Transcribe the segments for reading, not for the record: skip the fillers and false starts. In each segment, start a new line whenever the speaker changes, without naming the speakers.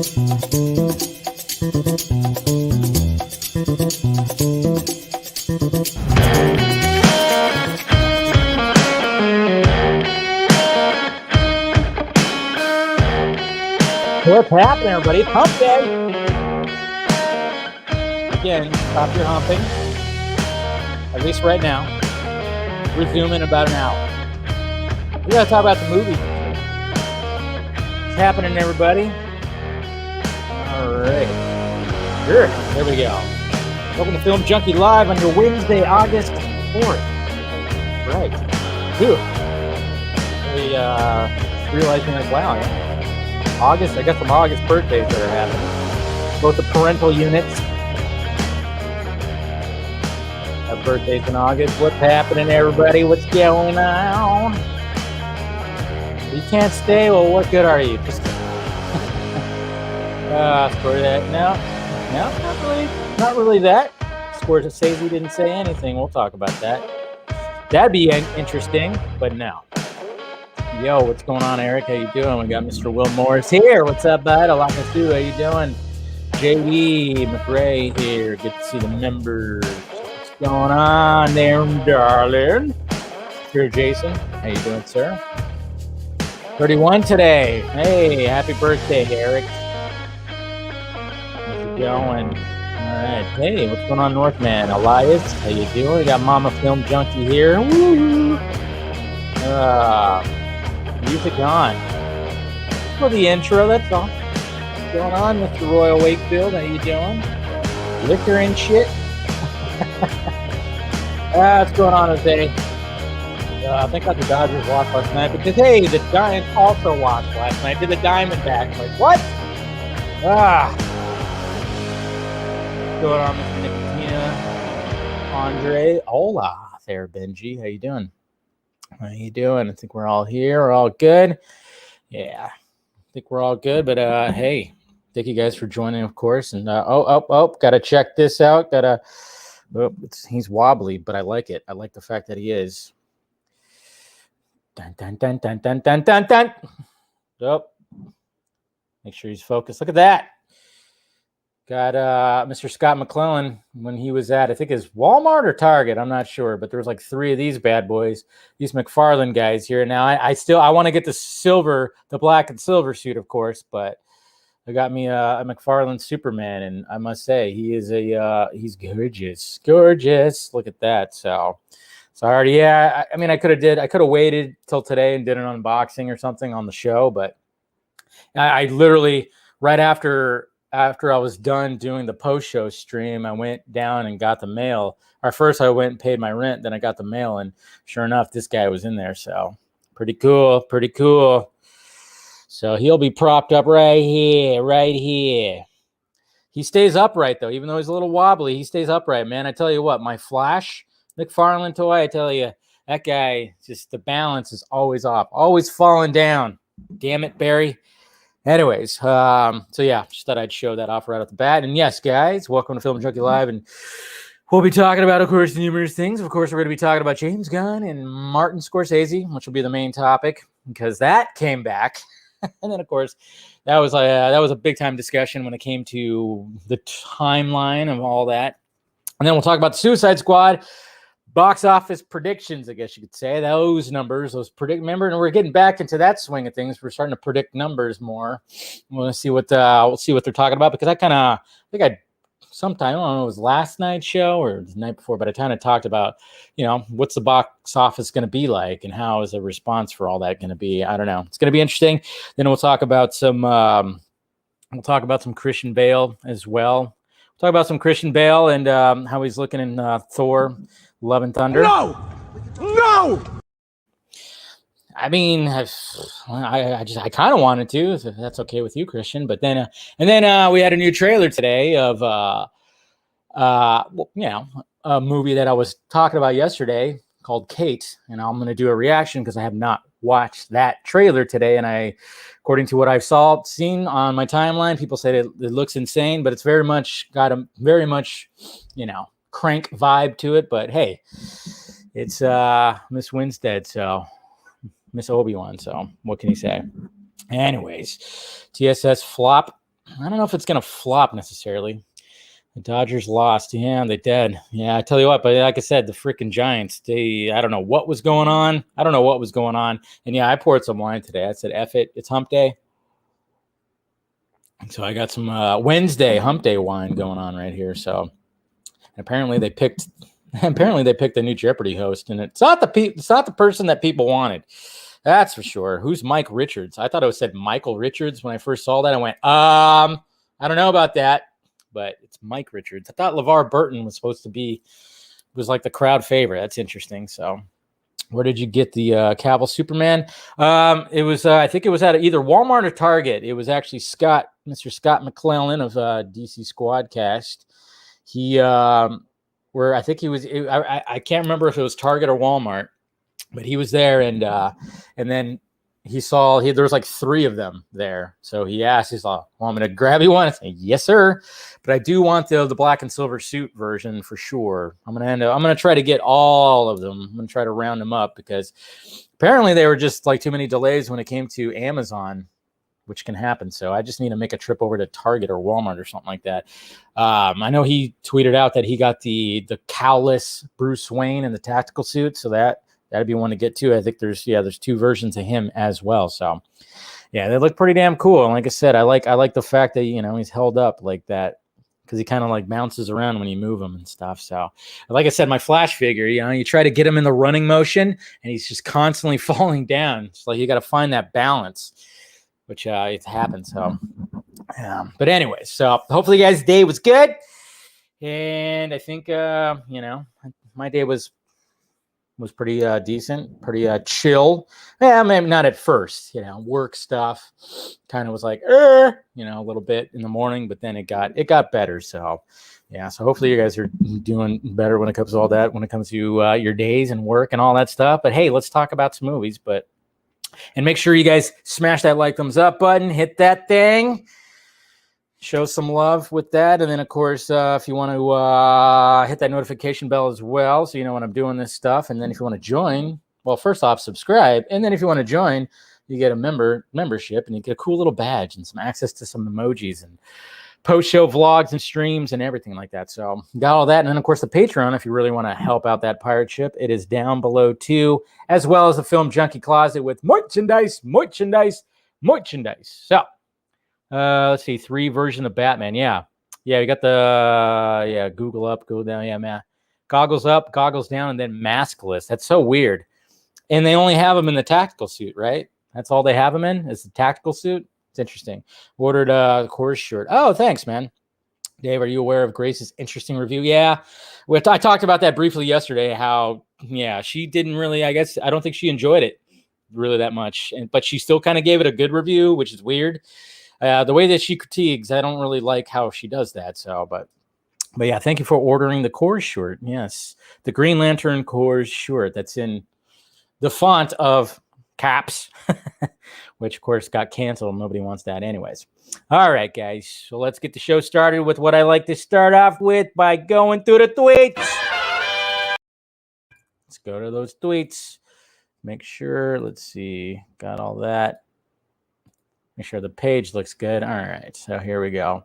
What's happening, everybody? It's hump day. Again, stop your humping. At least right now. Resume in about an hour. We gotta talk about the movie. What's happening, everybody? All right. Sure. There we go. Welcome to Film Junkee Live on your Wednesday, August 4th. Right. Dude. We realizing like, wow, yeah. August, I got some August birthdays that are happening. Both the parental units have birthdays in August. What's happening, everybody? What's going on? You can't stay? Well, what good are you? Just for that. No, not really that. Scorsese didn't say anything. We'll talk about that. That'd be interesting, but no. Yo, what's going on, Eric? How you doing? We got Mr. Will Morris here. What's up, bud? Alakasu, how you doing? JD McRae here. Good to see the members. What's going on there, darling? Here, Jason. How you doing, sir? 31 today. Hey, happy birthday, Eric. How's it going? All right. Hey, what's going on, Northman? Elias, how you doing? We got Mama Film Junkie here. Woo! Music on. For the intro, that's all. What's going on, Mr. Royal Wakefield? How you doing? Liquor and shit. What's going on today? I think the Dodgers lost last night, but today the Giants also lost last night to the Diamondbacks. Like, what? What's going on, Mr. Nicotina? Andre? Hola there, Benji. How you doing? How you doing? I think we're all here. We're all good. Yeah, I think we're all good. But hey, thank you guys for joining, of course. And gotta check this out. He's wobbly, but I like it. I like the fact that he is. Dun dun dun dun dun dun dun dun. Oh, make sure he's focused. Look at that. Got Mr. Scott McClellan when he was at, I think, his Walmart or Target. I'm not sure, but there was like 3 of these bad boys, these McFarlane guys here. Now I want to get the black and silver suit, of course, but I got me a McFarlane Superman, and I must say he's gorgeous. Look at that. So I already, I mean, I could have waited till today and did an unboxing or something on the show, but I literally right after I was done doing the post-show stream, I went down and got the mail. Or first I went and paid my rent, then I got the mail, and sure enough, this guy was in there. So pretty cool. So he'll be propped up right here. He stays upright, though. Even though he's a little wobbly, he stays upright, man. I tell you what, my Flash McFarlane toy, I tell you, that guy, just the balance is always off. Always falling down. Damn it, Barry. Anyways, so yeah, just thought I'd show that off right off the bat. And yes, guys, welcome to Film Junkee Live. And we'll be talking about, of course, numerous things. Of course, we're going to be talking about James Gunn and Martin Scorsese, which will be the main topic because that came back. And then, of course, that was a big time discussion when it came to the timeline of all that. And then we'll talk about the Suicide Squad. Box office predictions, I guess you could say. Those numbers, remember, and we're getting back into that swing of things. We're starting to predict numbers more. We'll see what they're talking about, because I don't know, it was last night's show or the night before, but I kind of talked about, what's the box office going to be like and how is the response for all that going to be? I don't know. It's going to be interesting. Then we'll talk about some Christian Bale as well. We'll talk about some Christian Bale and how he's looking in Thor Love and Thunder. No. I mean, I kind of wanted to, if that's okay with you, Christian. But then, we had a new trailer today of, a movie that I was talking about yesterday called Kate, and I'm going to do a reaction because I have not watched that trailer today. And according to what I've seen on my timeline, people said it looks insane, but it's very much got a very much, crank vibe to it. But hey, it's Miss Winstead, so Miss Obi-Wan, so what can you say? Anyways, TSS flop. I don't know if it's going to flop necessarily. The Dodgers lost. Yeah, they did. Yeah, I tell you what, but like I said, the freaking Giants, I don't know what was going on. And yeah, I poured some wine today. I said, F it. It's hump day. So I got some Wednesday hump day wine going on right here. So apparently they picked the new Jeopardy host, and it's not the person that people wanted. That's for sure. Who's Mike Richards? I thought it said Michael Richards when I first saw that. I went, I don't know about that, but it's Mike Richards. I thought LeVar Burton was supposed to was like the crowd favorite. That's interesting. So where did you get the Cavill Superman? It was, I think it was at either Walmart or Target. It was actually Mr. Scott McClellan of DC Squadcast. He, where I think he was, I can't remember if it was Target or Walmart, but he was there, and then there was like 3 of them there. So he asked, he's like, "Want me to grab you one?" I said, "Yes, sir." But I do want the black and silver suit version for sure. I'm gonna try to get all of them. I'm gonna try to round them up because apparently they were just like too many delays when it came to Amazon, which can happen. So I just need to make a trip over to Target or Walmart or something like that. I know he tweeted out that he got the cowless Bruce Wayne in the tactical suit, so that'd be one to get to. I think there's 2 versions of him as well. So yeah, they look pretty damn cool. And like I said, I like the fact that he's held up like that, because he kind of like bounces around when you move him and stuff. So like I said, my Flash figure, you try to get him in the running motion and he's just constantly falling down. It's like you got to find that balance, which it happens. So but anyways, so hopefully you guys' day was good. And I think my day was pretty decent, pretty chill. Yeah, maybe not at first, work stuff kind of was like, a little bit in the morning, but then it got better. So yeah, so hopefully you guys are doing better when it comes to all that, when it comes to your days and work and all that stuff. But hey, let's talk about some movies, and make sure you guys smash that like, thumbs up button, hit that thing. Show some love with that. And then, of course, if you want to hit that notification bell as well, so you know when I'm doing this stuff. And then if you want to join, well, first off, subscribe. And then if you want to join, you get a membership, and you get a cool little badge and some access to some emojis and post-show vlogs and streams and everything like that. So got all that. And then, of course, the Patreon, if you really want to help out that pirate ship, it is down below too, as well as the Film Junkie Closet with merchandise. So let's see, 3 version of Batman. Yeah, we got the Google up, Google down. Yeah, man. Goggles up, goggles down, and then maskless. That's so weird. And they only have him in the tactical suit, right? That's all they have him in, is the tactical suit. It's interesting. Ordered a Gorr shirt. Oh, thanks, man. Dave, are you aware of Grace's interesting review? Yeah, I talked about that briefly yesterday. How she didn't really. I don't think she enjoyed it really that much, but she still kind of gave it a good review, which is weird. The way that she critiques, I don't really like how she does that. So, but yeah, thank you for ordering the Gorr shirt. Yes, the Green Lantern Gorr shirt. That's in the font of caps, which of course got canceled. Nobody wants that, anyways. All right, guys. So let's get the show started with what I like to start off with by going through the tweets. Let's go to those tweets. Make sure. Let's see. Got all that. Make sure the page looks good. All right, so here we go.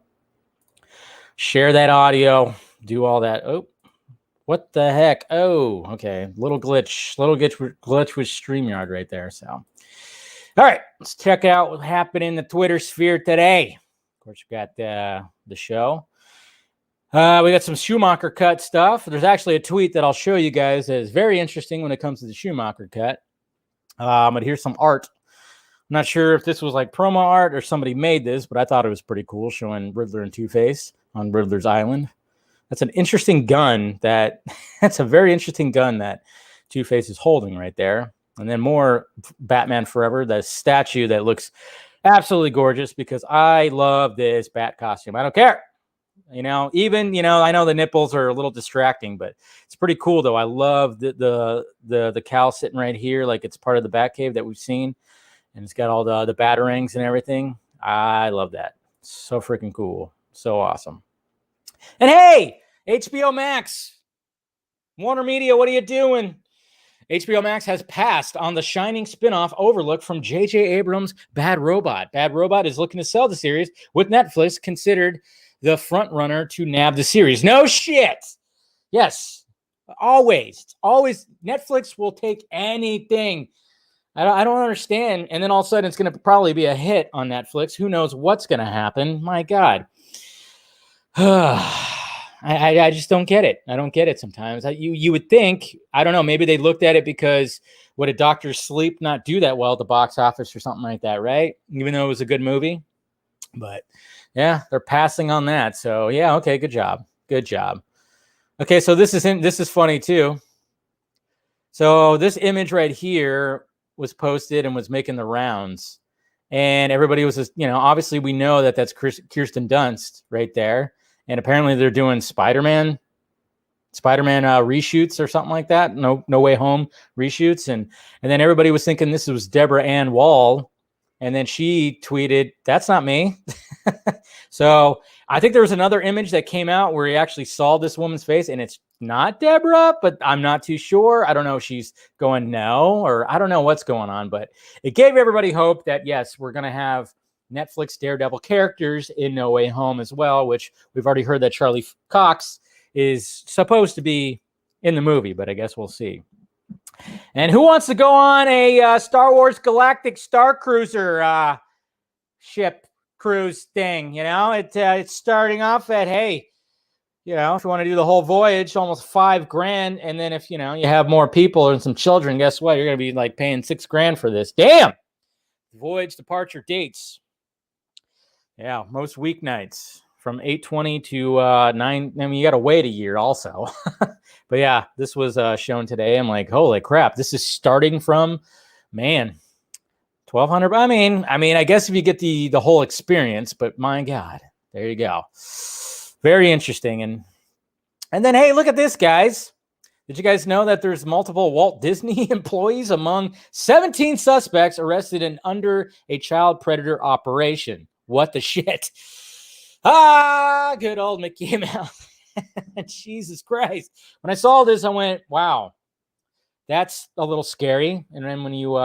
Share that audio. Do all that. Oh, what the heck? Oh, okay. Little glitch with StreamYard right there. So, all right, let's check out what happened in the Twitter sphere today. Of course, we got the show. We got some Schumacher cut stuff. There's actually a tweet that I'll show you guys that is very interesting when it comes to the Schumacher cut. But here's some art. I'm not sure if this was like promo art or somebody made this, but I thought it was pretty cool, showing Riddler and Two-Face on Riddler's Island. That's an interesting gun. That's a very interesting gun that Two-Face is holding right there. And then more Batman Forever, the statue that looks absolutely gorgeous, because I love this bat costume. I don't care. Even, I know the nipples are a little distracting, but it's pretty cool though. I love the cowl sitting right here, like it's part of the Batcave that we've seen. And it's got all the batarangs and everything. I love that. So freaking cool. So awesome. And hey, HBO Max, Warner Media, what are you doing? HBO Max has passed on the Shining spinoff Overlook from J.J. Abrams' Bad Robot. Bad Robot is looking to sell the series, with Netflix considered the front runner to nab the series. No shit. Yes, always. Netflix will take anything. I don't understand. And then all of a sudden, it's going to probably be a hit on Netflix. Who knows what's going to happen? My God. I just don't get it. I don't get it sometimes. You would think, I don't know, maybe they looked at it because would a Dr. Sleep not do that well at the box office or something like that, right? Even though it was a good movie. But yeah, they're passing on that. So yeah, okay, good job. Good job. Okay, so this is funny too. So this image right here was posted and was making the rounds. And everybody was just, obviously we know that that's Kirsten Dunst right there. And apparently they're doing Spider-Man reshoots or something like that. No Way Home reshoots. And then everybody was thinking this was Deborah Ann Wall. And then she tweeted, "That's not me." So I think there was another image that came out where he actually saw this woman's face, and it's not Deborah, but I'm not too sure. I don't know if she's going no, or I don't know what's going on, but it gave everybody hope that, yes, we're going to have Netflix Daredevil characters in No Way Home as well, which we've already heard that Charlie Cox is supposed to be in the movie, but I guess we'll see. And who wants to go on a Star Wars Galactic Star Cruiser ship cruise thing? It's starting off at, hey, if you want to do the whole voyage, almost $5,000. And then if, you have more people and some children, guess what? You're going to be like paying $6,000 for this. Damn. Voyage departure dates. Yeah, most weeknights from 8/20 to 9. I mean, you got to wait a year also. But yeah, this was shown today. I'm like, holy crap! This is starting from, man, $1,200. I mean, I guess if you get the whole experience, but my God, there you go. Very interesting. And then, hey, look at this, guys. Did you guys know that there's multiple Walt Disney employees among 17 suspects arrested in under a child predator operation? What the shit? Good old Mickey Mouse. Jesus Christ. When I saw this, I went, wow, that's a little scary. And then when you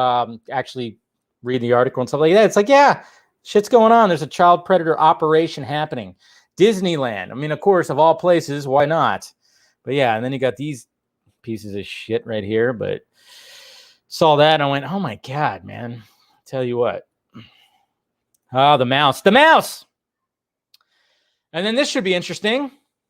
actually read the article and stuff like that, it's like, yeah, shit's going on. There's a child predator operation happening. Disneyland. I mean, of course, of all places, why not? But yeah, and then you got these pieces of shit right here. But saw that and I went, oh my God, man. Tell you what. Oh, the mouse. And then this should be interesting.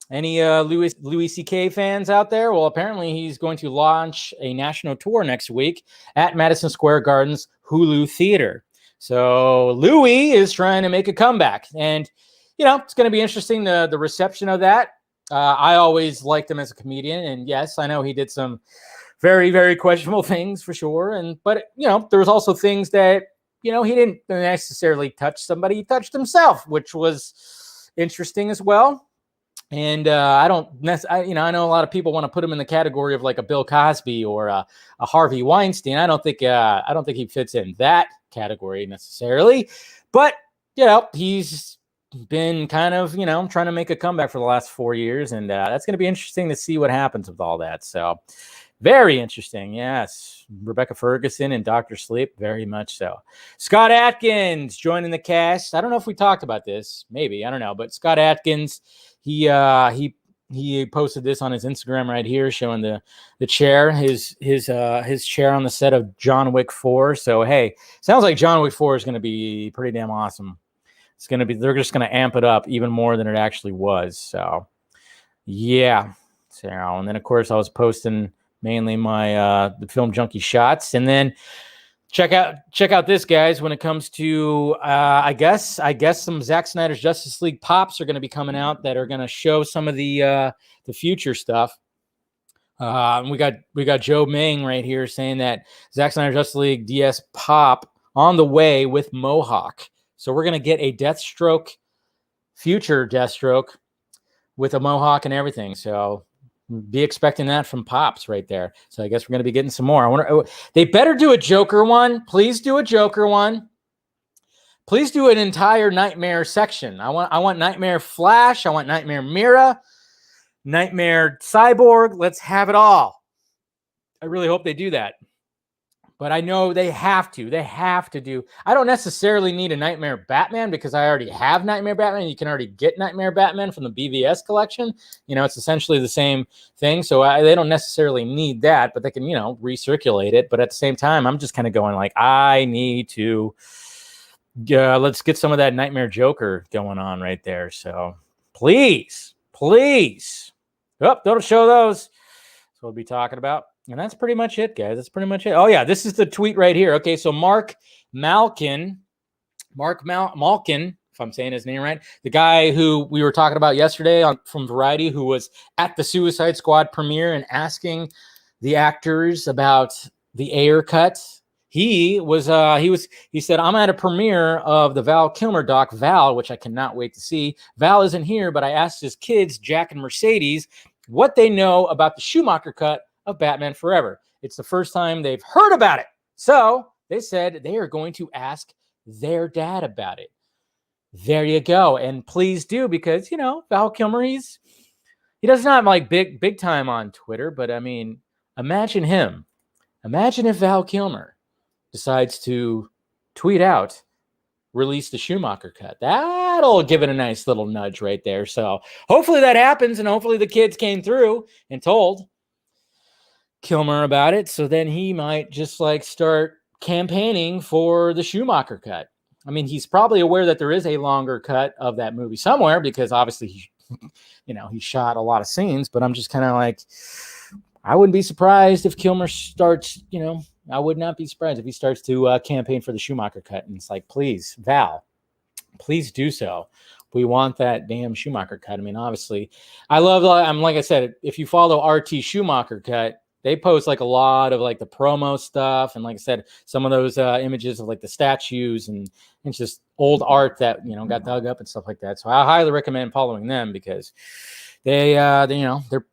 Any Louis C.K. fans out there? Well, apparently he's going to launch a national tour next week at Madison Square Garden's Hulu Theater. So Louis is trying to make a comeback. And, it's going to be interesting, the reception of that. I always liked him as a comedian. And yes, I know he did some very, very questionable things for sure. But there was also things that, he didn't necessarily touch somebody. He touched himself, which was interesting as well. And I know a lot of people want to put him in the category of like a Bill Cosby or a Harvey Weinstein. I don't think he fits in that category necessarily. But he's been kind of trying to make a comeback for the last 4 years, and that's going to be interesting to see what happens with all that. So very interesting. Yes, Rebecca Ferguson and Dr. Sleep, very much so. Scott Adkins joining the cast. I don't know if we talked about this. Maybe, I don't know. But Scott Adkins, he posted this on his Instagram right here, showing the chair, his chair on the set of John Wick 4. So hey, sounds like John Wick 4 is going to be pretty damn awesome. They're just going to amp it up even more than it actually was. So yeah. So, and then of course I was posting mainly my the film Junkee shots, and then check out this, guys. When it comes to I guess some Zack Snyder's Justice League pops are going to be coming out that are going to show some of the future stuff. We got Joe Ming right here saying that Zack Snyder's Justice League DS pop on the way with Mohawk. So we're going to get a future Deathstroke with a Mohawk and everything. So be expecting that from Pops right there. So I guess we're going to be getting some more. They better do a Joker one. Please do a Joker one. Please do an entire Nightmare section. I want Nightmare Flash. I want Nightmare Mira. Nightmare Cyborg. Let's have it all. I really hope they do that. But I know they have to. They have to do. I don't necessarily need a Nightmare Batman because I already have Nightmare Batman. You can already get Nightmare Batman from the BVS collection. It's essentially the same thing. So they don't necessarily need that, but they can, recirculate it. But at the same time, I'm just kind of going like, I need to, let's get some of that Nightmare Joker going on right there. So please. Oh, don't show those. That's what we'll be talking about. And that's pretty much it, guys. That's pretty much it. Oh, yeah, this is the tweet right here. Okay, so Mark Malkin, if I'm saying his name right, the guy who we were talking about yesterday from Variety, who was at the Suicide Squad premiere and asking the actors about the Ayer cut. He said, I'm at a premiere of the Val Kilmer doc, Val, which I cannot wait to see. Val isn't here, but I asked his kids, Jack and Mercedes, what they know about the Schumacher cut of Batman Forever. It's the first time they've heard about it. So they said they are going to ask their dad about it. There you go. And please do, because, Val Kilmer, he does not like big time on Twitter, but I mean, imagine him. Imagine if Val Kilmer decides to tweet out, release the Schumacher cut. That'll give it a nice little nudge right there. So hopefully that happens, and hopefully the kids came through and told Kilmer about it, so then he might just start campaigning for the Schumacher cut. I mean, he's probably aware that there is a longer cut of that movie somewhere because obviously he shot a lot of scenes, but I'm just kind of like, I wouldn't be surprised if Kilmer starts, I would not be surprised if he starts to campaign for the Schumacher cut. And it's like, please, Val, please do so. We want that damn Schumacher cut. I mean, obviously, like I said, if you follow RT Schumacher cut, they post a lot of the promo stuff. And like I said, some of those images of the statues and it's just old art that, got dug up and stuff like that. So I highly recommend following them because they're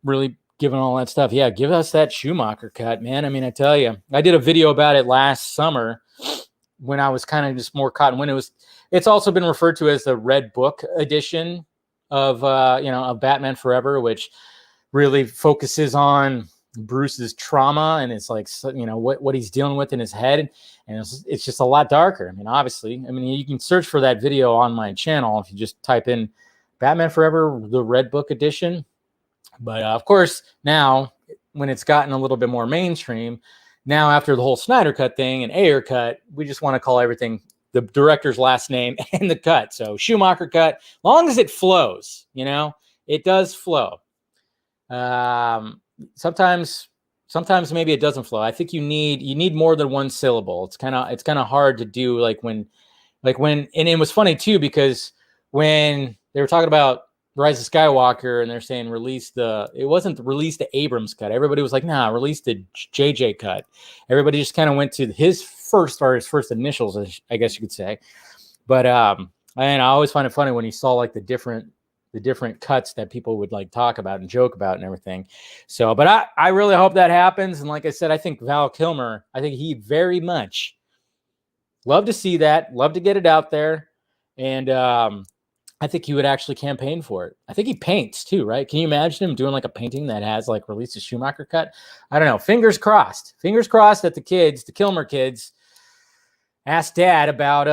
really giving all that stuff. Yeah. Give us that Schumacher cut, man. I mean, I tell you, I did a video about it last summer when I was kind of just more caught. When it's also been referred to as the Red Book edition of Batman Forever, which really focuses on Bruce's trauma and it's what he's dealing with in his head, and it's just a lot darker. I mean, obviously, you can search for that video on my channel if you just type in Batman Forever, the Red Book edition. But of course, now when it's gotten a little bit more mainstream, now after the whole Snyder cut thing and Ayer cut, we just want to call everything the director's last name and the cut. So Schumacher cut, long as it flows, it does flow. Sometimes maybe it doesn't flow. I think you need more than one syllable. It's kind of hard to do when and it was funny too, because when they were talking about Rise of Skywalker and they're saying it wasn't release the Abrams cut. Everybody was like, nah, release the JJ cut. Everybody just kind of went to his first initials, I guess you could say. But and I always find it funny when you saw the different cuts that people would talk about and joke about and everything. So, but I really hope that happens. And like I said, I think Val Kilmer, I think he very much love to see that, love to get it out there. And I think he would actually campaign for it. I think he paints too, right? Can you imagine him doing a painting that has released a Schumacher cut? I don't know. Fingers crossed that the Kilmer kids asked Dad about,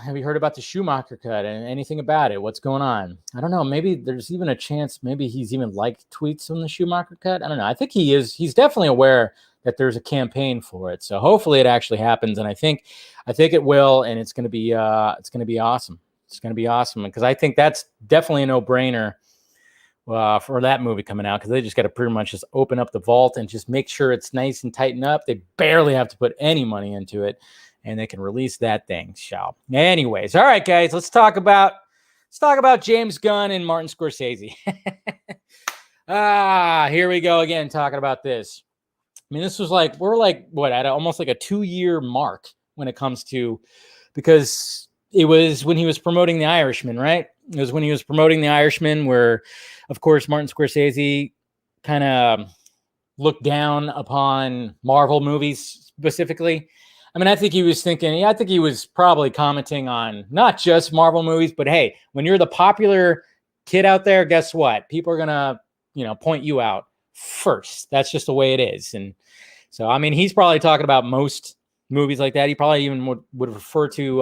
have you heard about the Schumacher cut and anything about it? What's going on? I don't know. Maybe there's even a chance maybe he's even liked tweets on the Schumacher cut. I don't know. I think he is. He's definitely aware that there's a campaign for it. So hopefully it actually happens. And I think it will. And it's going to be awesome. It's going to be awesome because I think that's definitely a no-brainer for that movie coming out, because they just got to pretty much just open up the vault and just make sure it's nice and tightened up. They barely have to put any money into it, and they can release that thing. Anyways, all right, guys, let's talk about James Gunn and Martin Scorsese. Here we go again, talking about this. I mean, this was we're at almost a 2-year mark when it comes to, because it was when he was promoting The Irishman, right? It was when he was promoting The Irishman where, of course, Martin Scorsese kind of looked down upon Marvel movies specifically. I mean, I think he was probably commenting on not just Marvel movies, but hey, when you're the popular kid out there, guess what? People are going to, point you out first. That's just the way it is. And So, I mean, he's probably talking about most movies like that. He probably even would refer to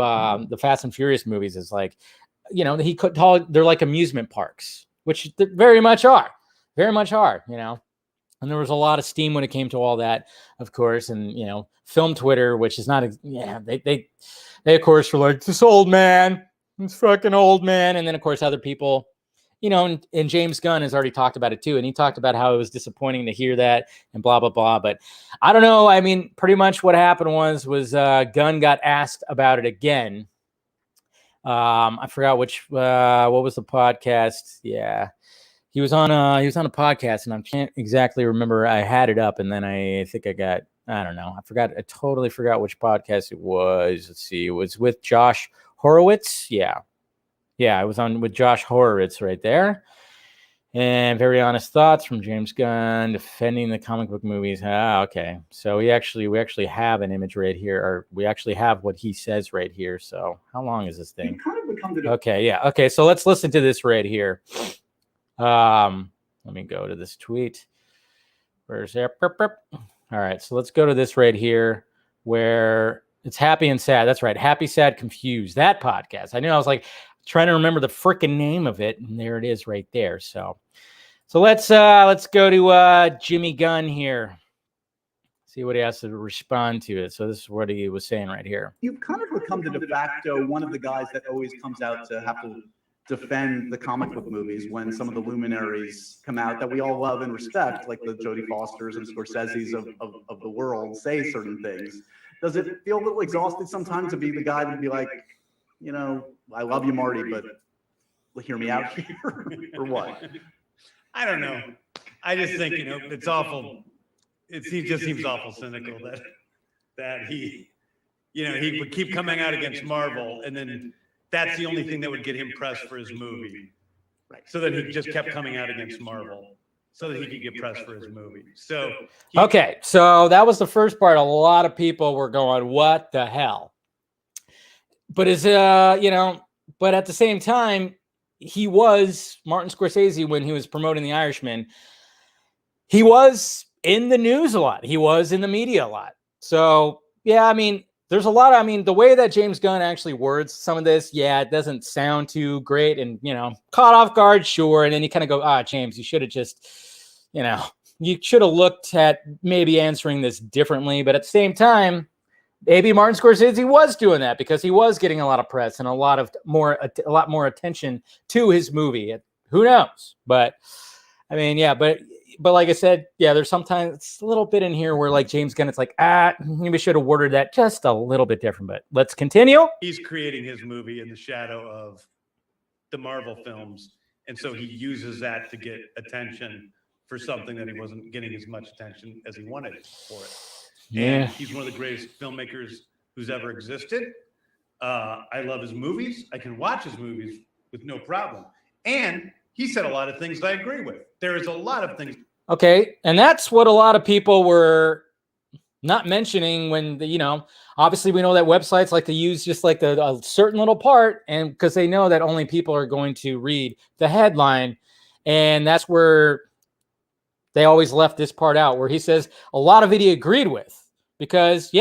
the Fast and Furious movies as like, he could call it, they're like amusement parks, which they very much are, And there was a lot of steam when it came to all that, of course. And, film Twitter, which is not, they of course were like, this old man, this fucking old man. And then, of course, other people, and James Gunn has already talked about it too. And he talked about how it was disappointing to hear that and blah, blah, blah. But I don't know. I mean, pretty much what happened was Gunn got asked about it again. I forgot what was the podcast? Yeah. He was on a podcast, and I can't exactly remember. I had it up, and then I think I don't know. I totally forgot which podcast it was. Let's see. It was with Josh Horowitz. Yeah, I was on with Josh Horowitz right there. And very honest thoughts from James Gunn defending the comic book movies. Okay. So we actually have an image right here, or we actually have what he says right here. So how long is this thing? Okay, yeah. Okay, so let's listen to this right here. Let me go to this tweet. Where's there? All right, so let's go to this right here where it's Happy and Sad. That's right. Happy, Sad, Confused. That podcast. I knew I was like trying to remember the freaking name of it, and there it is right there. So let's go to Jimmy Gunn here. See what he has to respond to it. So this is what he was saying right here.
You've kind of become de facto one of the guys that always comes out to have to defend the comic book movies when some of the luminaries come out that we all love and respect, like the Jodie Fosters and Scorseses of the world, say certain things. Does it feel a little exhausting sometimes to be the guy to be like, I love you, Marty, but hear me out here, or what?
I don't know. I just think, it's awful. He just seems awful cynical that he would keep coming out against Marvel, and then that's the only thing that would get him pressed for his movie. Right. So that he just kept coming out against Marvel so that he could get pressed for his movie. So
okay, so that was the first part. A lot of people were going, what the hell? But but at the same time, he was Martin Scorsese when he was promoting The Irishman. He was in the news a lot. He was in the media a lot. So, yeah, I mean, there's a lot of, the way that James Gunn actually words some of this, it doesn't sound too great and, caught off guard, sure. And then you kind of go, James, you should have just, you should have looked at maybe answering this differently. But at the same time, maybe Martin Scorsese was doing that because he was getting a lot of press and a lot more attention to his movie. Who knows? But I mean, but like I said, there's sometimes it's a little bit in here where like James Gunn, it's like, maybe should have worded that just a little bit different, but let's continue.
He's creating his movie in the shadow of the Marvel films. And so he uses that to get attention for something that he wasn't getting as much attention as he wanted for it.
Yeah.
And he's one of the greatest filmmakers who's ever existed. I love his movies. I can watch his movies with no problem. And he said a lot of things that I agree with. There is a lot of things.
Okay. And that's what a lot of people were not mentioning when, obviously we know that websites like to use just like a certain little part, and because they know that only people are going to read the headline. And that's where they always left this part out where he says a lot of it he agreed with because,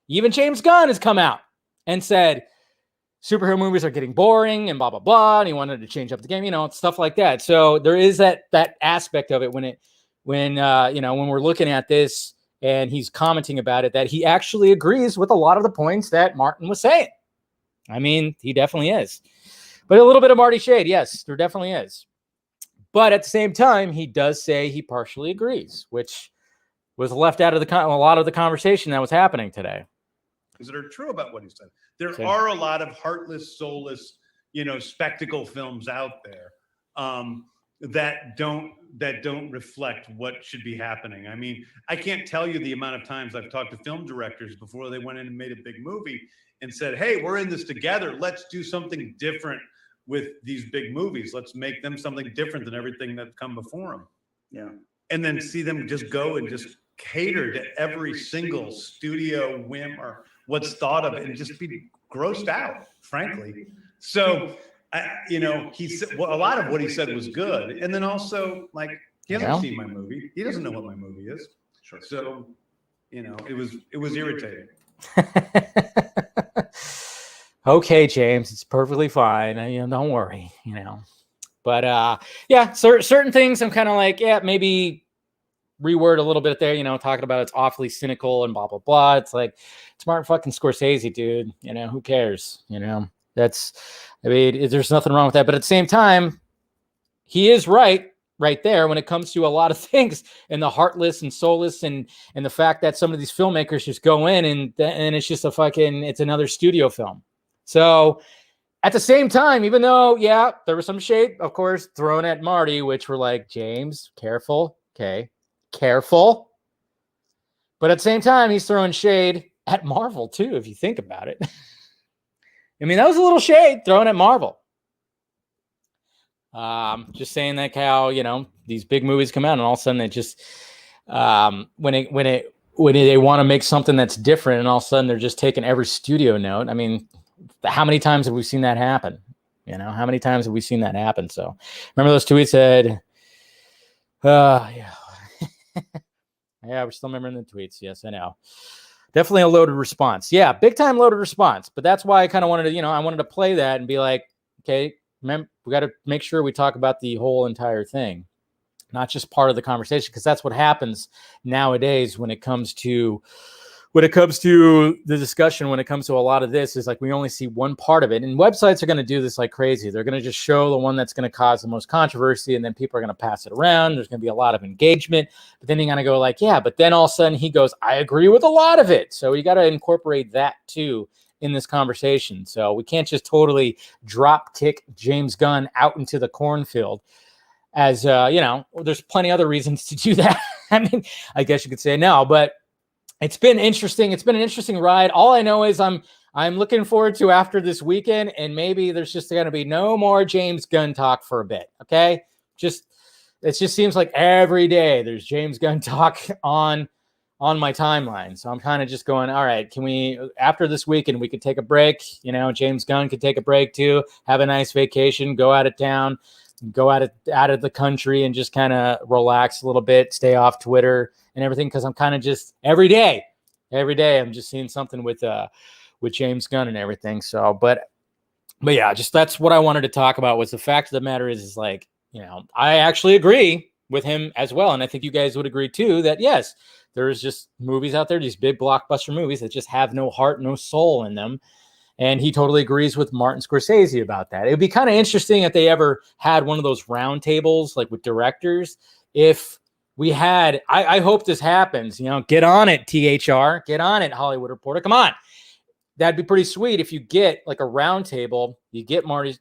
even James Gunn has come out and said superhero movies are getting boring and blah, blah, blah. And he wanted to change up the game, stuff like that. So there is that aspect of it when we're looking at this and he's commenting about it, that he actually agrees with a lot of the points that Martin was saying. I mean, he definitely is. But a little bit of Marty shade, yes, there definitely is. But at the same time, he does say he partially agrees, which was left out of a lot of the conversation that was happening today.
That are true about what he said. There are a lot of heartless, soulless, spectacle films out there that don't reflect what should be happening. I mean, I can't tell you the amount of times I've talked to film directors before they went in and made a big movie and said, "Hey, we're in this together. Let's do something different with these big movies. Let's make them something different than everything that's come before them."
Yeah.
And then see them just go and just cater to every single studio whim or what's thought of it and just be grossed out, frankly. So, he said a lot of what he said was good. And then also, like, he hasn't seen my movie. He doesn't know what my movie is.
Sure.
So, You know, it was irritating.
Okay, James, it's perfectly fine. Don't worry, But yeah, certain things I'm kind of like, yeah, maybe reword a little bit there, talking about it's awfully cynical and blah, blah, blah. It's like, it's Martin fucking Scorsese, dude. Who cares? There's nothing wrong with that. But at the same time, he is right there when it comes to a lot of things and the heartless and soulless and the fact that some of these filmmakers just go in and it's just it's another studio film. So at the same time, even though, yeah, there was some shade, of course, thrown at Marty, which were like, James, careful. Okay. Careful. But at the same time, he's throwing shade at Marvel too, if you think about it. I mean, that was a little shade thrown at Marvel. Just saying that how, these big movies come out and all of a sudden it just, when they want to make something that's different and all of a sudden they're just taking every studio note. I mean, how many times have we seen that happen? How many times have we seen that happen? So remember those tweets said, yeah. Yeah, we're still remembering the tweets. Yes, I know. Definitely a loaded response. Yeah, big time loaded response. But that's why I kind of wanted to, I wanted to play that and be like, okay, remember, we got to make sure we talk about the whole entire thing, not just part of the conversation, because that's what happens nowadays when it comes to the discussion, when it comes to a lot of this, is like we only see one part of it. And websites are going to do this like crazy. They're going to just show the one that's going to cause the most controversy, and then people are going to pass it around. There's going to be a lot of engagement, but then you're going to go like, yeah, but then all of a sudden he goes, I agree with a lot of it. So you got to incorporate that too in this conversation. So we can't just totally drop kick James Gunn out into the cornfield. As there's plenty other reasons to do that. I mean, I guess you could say no, but it's been interesting. It's been an interesting ride. All I know is I'm looking forward to after this weekend, and maybe there's just going to be no more James Gunn talk for a bit. Okay, it just seems like every day there's James Gunn talk on my timeline. So I'm kind of just going, all right, can we, after this weekend, we could take a break? James Gunn could take a break too, have a nice vacation, go out of town, go out of the country, and just kind of relax a little bit, stay off Twitter and everything, because I'm kind of just every day I'm just seeing something with James Gunn and everything. So, but yeah, just that's what I wanted to talk about. Was the fact of the matter is like, I actually agree with him as well, and I think you guys would agree too that yes, there's just movies out there, these big blockbuster movies that just have no heart, no soul in them. And he totally agrees with Martin Scorsese about that. It would be kind of interesting if they ever had one of those round tables, like with directors. If we had, I hope this happens, get on it, THR, get on it, Hollywood Reporter. Come on. That'd be pretty sweet if you get like a round table, you get Martin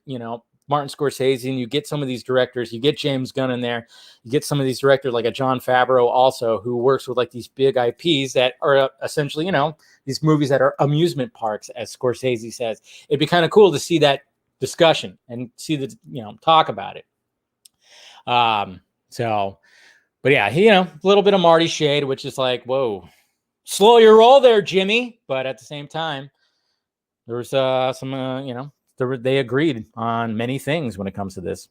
Scorsese, and you get some of these directors, you get James Gunn in there, you get some of these directors like a Jon Favreau also, who works with like these big IPs that are essentially, these movies that are amusement parks, as Scorsese says. It'd be kind of cool to see that discussion and see the, talk about it. But yeah, a little bit of Marty shade, which is like, whoa, slow your roll there, Jimmy. But at the same time, there was some, they agreed on many things when it comes to this.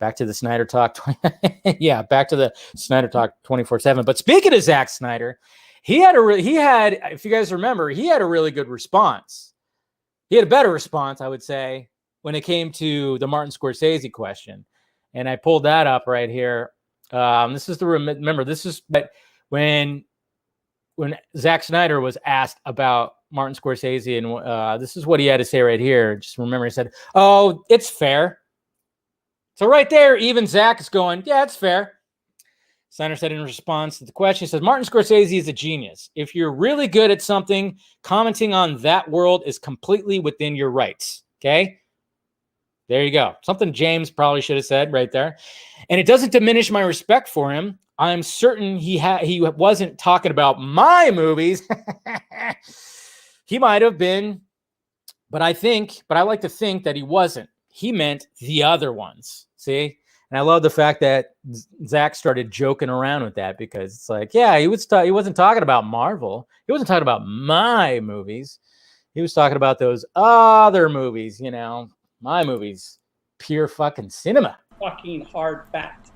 Back to the Snyder Talk. Yeah, back to the Snyder Talk 24/7. But speaking of Zack Snyder, he had, if you guys remember, he had a really good response. He had a better response, I would say, when it came to the Martin Scorsese question. And I pulled that up right here. This is when Zack Snyder was asked about Martin Scorsese, and this is what he had to say right here. Just remember, he said, "Oh, it's fair." So right there, even Zack is going, "Yeah, it's fair." Snyder said in response to the question, he says, "Martin Scorsese is a genius. If you're really good at something, commenting on that world is completely within your rights." Okay? There you go. Something James probably should have said right there. "And it doesn't diminish my respect for him. I'm certain he wasn't talking about my movies." He might have been, but I like to think that he wasn't. He meant the other ones. See? And I love the fact that Zack started joking around with that, because it's like, yeah, he wasn't talking about Marvel. He wasn't talking about my movies. He was talking about those other movies, my movies. Pure fucking cinema.
Fucking hard fact.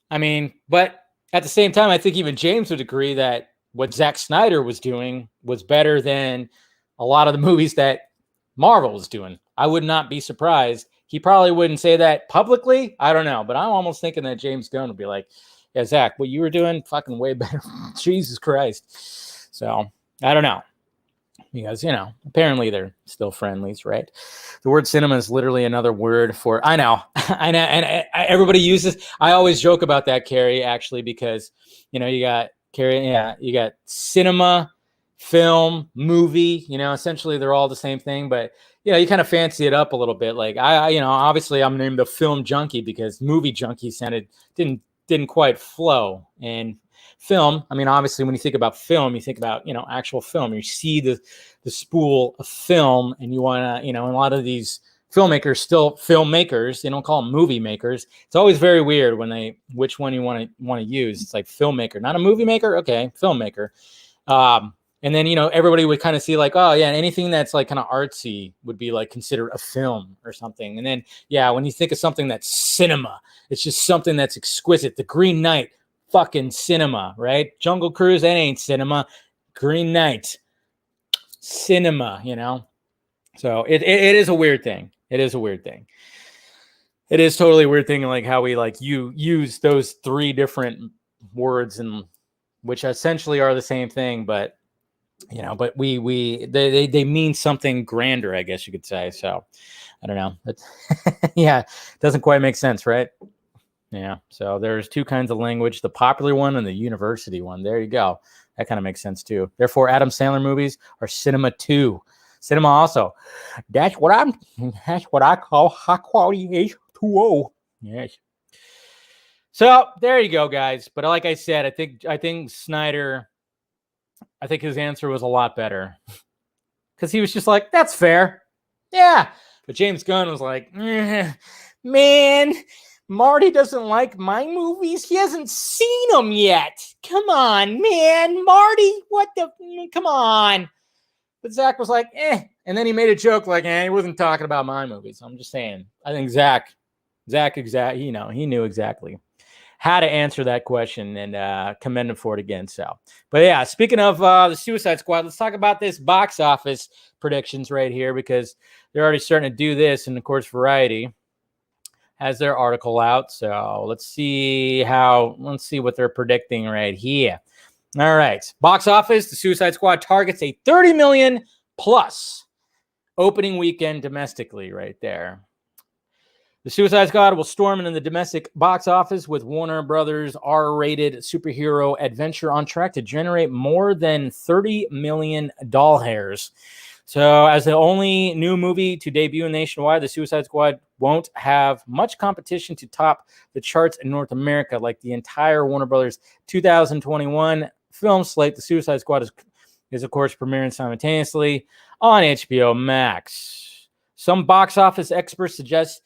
I mean, but at the same time, I think even James would agree that what Zack Snyder was doing was better than a lot of the movies that Marvel was doing. I would not be surprised. He probably wouldn't say that publicly. I don't know, but I'm almost thinking that James Gunn would be like, yeah, Zach, what you were doing, fucking way better. Jesus Christ. So I don't know. Because, apparently they're still friendlies, right? The word cinema is literally another word for, I know. And everybody uses, I always joke about that, Carrie, actually, because, you got, Carrie, you got cinema, film, movie, essentially they're all the same thing, but, you kind of fancy it up a little bit. Like, obviously I'm named the film junkie because movie junkie didn't quite flow. And film, obviously when you think about film, you think about, actual film. You see the spool of film, and you want to, and a lot of these filmmakers still filmmakers, they don't call them movie makers. It's always very weird when which one you want to use. It's like filmmaker, not a movie maker. Okay, filmmaker. And then, everybody would kind of see like, oh yeah, anything that's like kind of artsy would be like considered a film or something. And then, yeah, when you think of something that's cinema, it's just something that's exquisite. The Green Knight, fucking cinema, right? Jungle Cruise, that ain't cinema. Green Knight, cinema, So it is a weird thing. It is a weird thing. It is totally a weird thing, like how we you use those three different words, and which essentially are the same thing, but but they mean something grander, I guess you could say. So I don't know. But yeah, it doesn't quite make sense, right? Yeah. So there's two kinds of language, the popular one and the university one. There you go. That kind of makes sense too. Therefore, Adam Sandler movies are cinema too. Cinema also. That's what I call high quality H2O. Yes. So there you go, guys. But like I said, I think Snyder, I think his answer was a lot better. Because he was just like, that's fair. Yeah. But James Gunn was like, man, Marty doesn't like my movies. He hasn't seen them yet. Come on, man. Marty, come on. But Zach was like, And then he made a joke like, he wasn't talking about my movies. I'm just saying. I think Zach, he knew exactly how to answer that question, and commend him for it again. So, but yeah, speaking of the Suicide Squad, let's talk about this box office predictions right here, because they're already starting to do this. And of course, Variety has their article out. So let's see what they're predicting right here. All right. Box office, the Suicide Squad targets a 30 million plus opening weekend domestically right there. The Suicide Squad will storm into the domestic box office with Warner Brothers' R-rated superhero adventure on track to generate more than 30 million doll hairs. So as the only new movie to debut nationwide, the Suicide Squad won't have much competition to top the charts in North America. Like the entire Warner Brothers 2021 film slate, the Suicide Squad is of course premiering simultaneously on HBO Max. Some box office experts suggest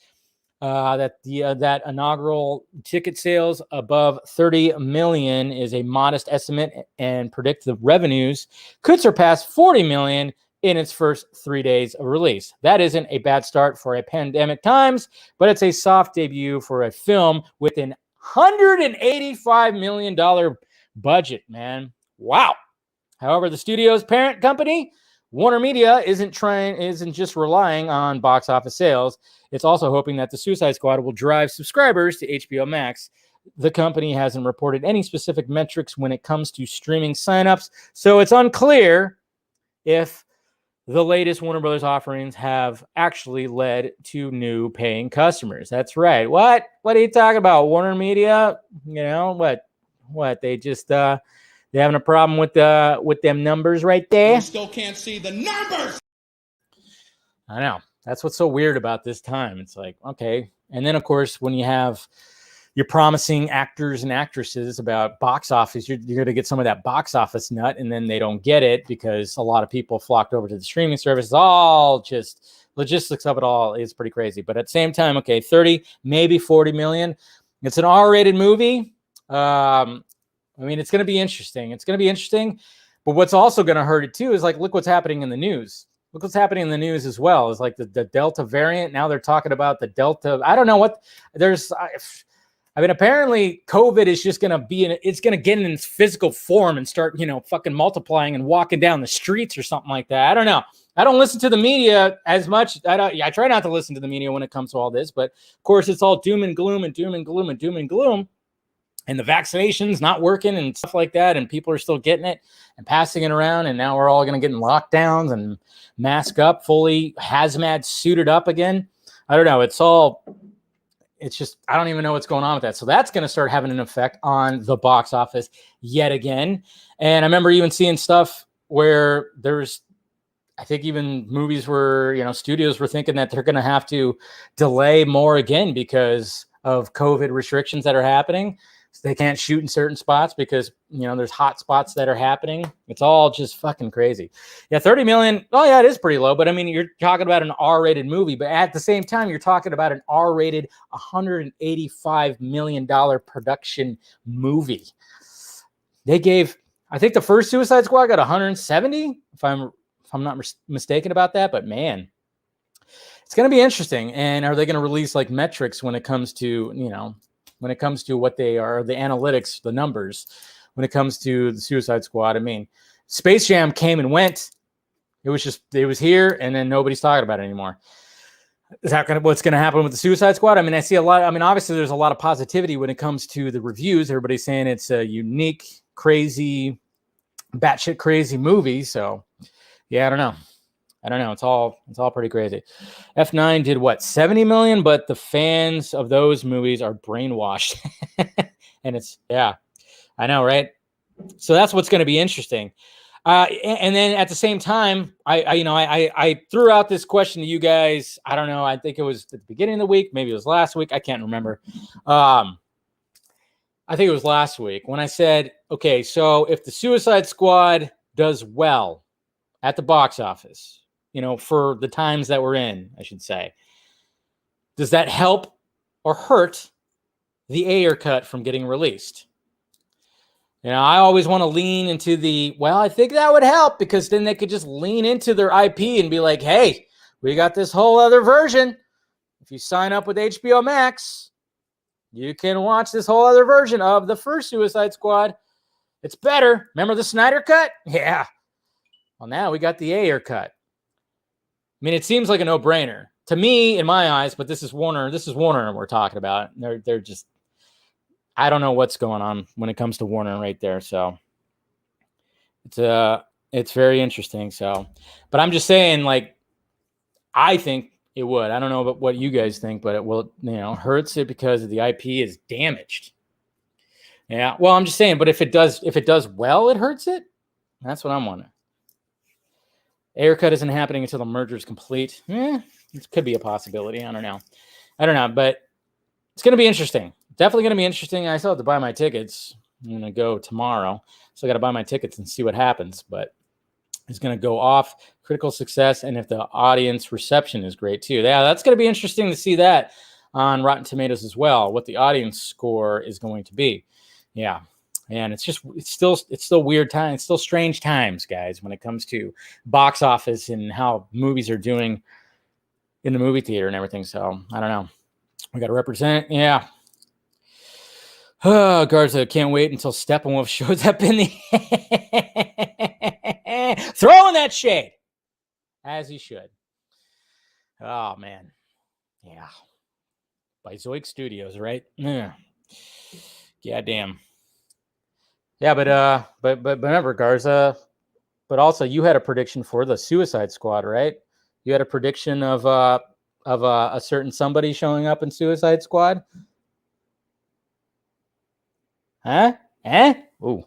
that inaugural ticket sales above 30 million is a modest estimate, and predict the revenues could surpass 40 million in its first 3 days of release. That isn't a bad start for a pandemic times, but it's a soft debut for a film with an $185 million budget, man. Wow. However, the studio's parent company, Warner Media, isn't just relying on box office sales. It's also hoping that the Suicide Squad will drive subscribers to HBO Max. The company hasn't reported any specific metrics when it comes to streaming signups, so it's unclear if the latest Warner Brothers offerings have actually led to new paying customers. That's right. What are you talking about? Warner Media? What? They just they having a problem with them numbers right there?
You still can't see the numbers.
I know. That's what's so weird about this time. It's like, okay. And then of course, when you're promising actors and actresses about box office, you're going to get some of that box office nut, and then they don't get it because a lot of people flocked over to the streaming service. All just logistics of it all is pretty crazy. But at the same time, okay, 30, maybe 40 million. It's an R-rated movie. It's going to be interesting. But what's also going to hurt it too is like, look what's happening in the news. Look what's happening in the news as well. Is like the Delta variant. Now they're talking about the Delta. I don't know what there's. I mean, apparently COVID is just going to it's going to get in its physical form and start, fucking multiplying and walking down the streets or something like that. I don't know. I don't listen to the media as much. I try not to listen to the media when it comes to all this, but of course it's all doom and gloom and doom and gloom and doom and gloom. And the vaccination's not working and stuff like that. And people are still getting it and passing it around. And now we're all going to get in lockdowns and mask up, fully hazmat suited up again. I don't know. It's just, I don't even know what's going on with that. So that's going to start having an effect on the box office yet again. And I remember even seeing stuff where I think even movies were, studios were thinking that they're going to have to delay more again because of COVID restrictions that are happening. So they can't shoot in certain spots because, there's hot spots that are happening. It's all just fucking crazy. Yeah, 30 million. Oh, yeah, it is pretty low. But I mean, you're talking about an R-rated movie. But at the same time, you're talking about an R-rated $185 million production movie. They gave, I think the first Suicide Squad got 170, if I'm not mistaken about that. But man, it's going to be interesting. And are they going to release like metrics when it comes to, when it comes to what they are, the analytics, the numbers, when it comes to the Suicide Squad? I mean, Space Jam came and went. It was here, and then nobody's talking about it anymore. Is that what's going to happen with the Suicide Squad? I mean, I see a lot. I mean, obviously, there's a lot of positivity when it comes to the reviews. Everybody's saying it's a unique, crazy, batshit crazy movie. So, yeah, I don't know. It's all pretty crazy. F9 did what, 70 million, but the fans of those movies are brainwashed. And yeah, I know, right? So that's what's going to be interesting. And then at the same time, I threw out this question to you guys. I don't know. I think it was at the beginning of the week. Maybe it was last week. I can't remember. I think it was last week when I said, okay, so if the Suicide Squad does well at the box office, for the times that we're in, I should say, does that help or hurt the Ayer cut from getting released? I always want to lean into I think that would help because then they could just lean into their IP and be like, hey, we got this whole other version. If you sign up with HBO Max, you can watch this whole other version of the first Suicide Squad. It's better. Remember the Snyder cut? Yeah. Well, now we got the Ayer cut. I mean, it seems like a no-brainer to me in my eyes, but this is Warner we're talking about. They're just, I don't know what's going on when it comes to Warner right there. So it's very interesting. So, but I'm just saying, like, I think it would. I don't know about what you guys think, but it will, hurts it because the IP is damaged. Yeah. Well, I'm just saying, but if it does well, it hurts it. That's what I'm wondering. Ayer cut isn't happening until the merger is complete. It could be a possibility. I don't know, but it's going to be interesting. Definitely going to be interesting. I still have to buy my tickets. I'm going to go tomorrow. So I got to buy my tickets and see what happens, but it's going to go off critical success. And if the audience reception is great too. Yeah, that's going to be interesting to see that on Rotten Tomatoes as well, what the audience score is going to be. Yeah. And it's still weird times. It's still strange times, guys, when it comes to box office and how movies are doing in the movie theater and everything. So I don't know. We got to represent. Yeah. Oh, Garza, can't wait until Steppenwolf shows up in the throwing that shade as he should. Oh man. Yeah. By Zoic Studios, right? Yeah. Yeah, damn. Yeah, but remember, Garza, but also you had a prediction for the Suicide Squad, right? You had a prediction of a certain somebody showing up in Suicide Squad? Huh? Ooh.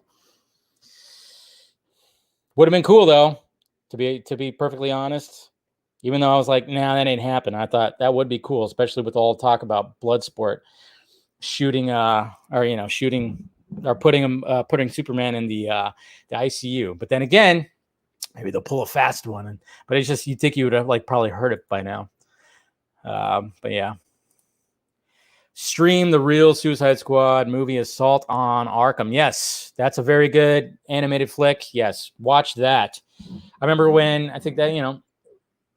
Would have been cool though, to be perfectly honest. Even though I was like, nah, that ain't happen. I thought that would be cool, especially with all talk about Bloodsport shooting putting Superman in the ICU. But then again, maybe they'll pull a fast one. But it's just, you'd think you would have probably heard it by now. But yeah. Stream the real Suicide Squad movie Assault on Arkham. Yes, that's a very good animated flick. Yes, watch that. I remember when I think that,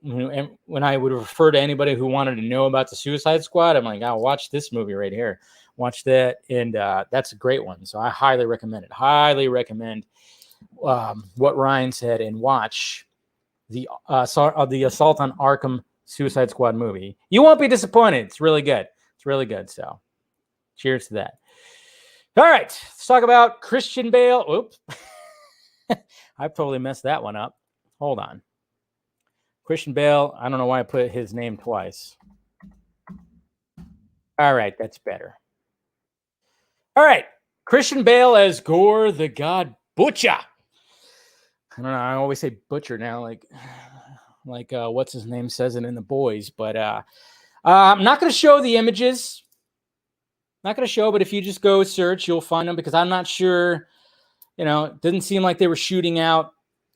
when I would refer to anybody who wanted to know about the Suicide Squad, I'm like, I'll watch this movie right here. Watch that, and that's a great one. So I highly recommend it. Highly recommend what Ryan said, and watch the Assault on Arkham Suicide Squad movie. You won't be disappointed. It's really good. It's really good. So cheers to that. All right, let's talk about Christian Bale. Oops. I totally messed that one up. Hold on. Christian Bale. I don't know why I put his name twice. All right, that's better. All right, Christian Bale as Gorr the God Butcher. I don't know. I always say butcher now, like what's his name says it in The Boys. But I'm not going to show the images. Not going to show, but if you just go search, you'll find them, because I'm not sure. You know, it didn't seem like they were shooting out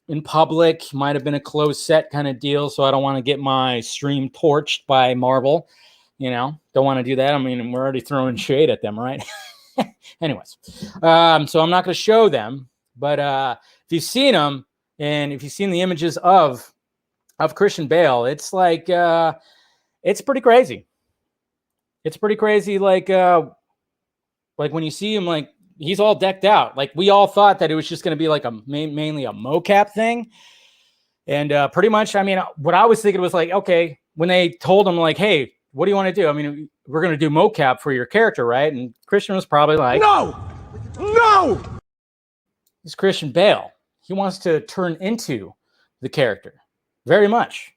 in public. Might have been a closed set kind of deal, so I don't want to get my stream torched by Marvel. You know, don't want to do that. I mean, we're already throwing shade at them, right? Anyways, so I'm not going to show them. But if you've seen them, and if you've seen the images of Christian Bale, it's like it's pretty crazy. It's pretty crazy. Like when you see him, like he's all decked out. Like we all thought that it was just going to be like mainly a mocap thing. And pretty much, I mean, what I was thinking was like, okay, when they told him like, hey, what do you want to do? I mean, we're going to do mocap for your character, right? And Christian was probably like, no. It's Christian Bale. He wants to turn into the character very much.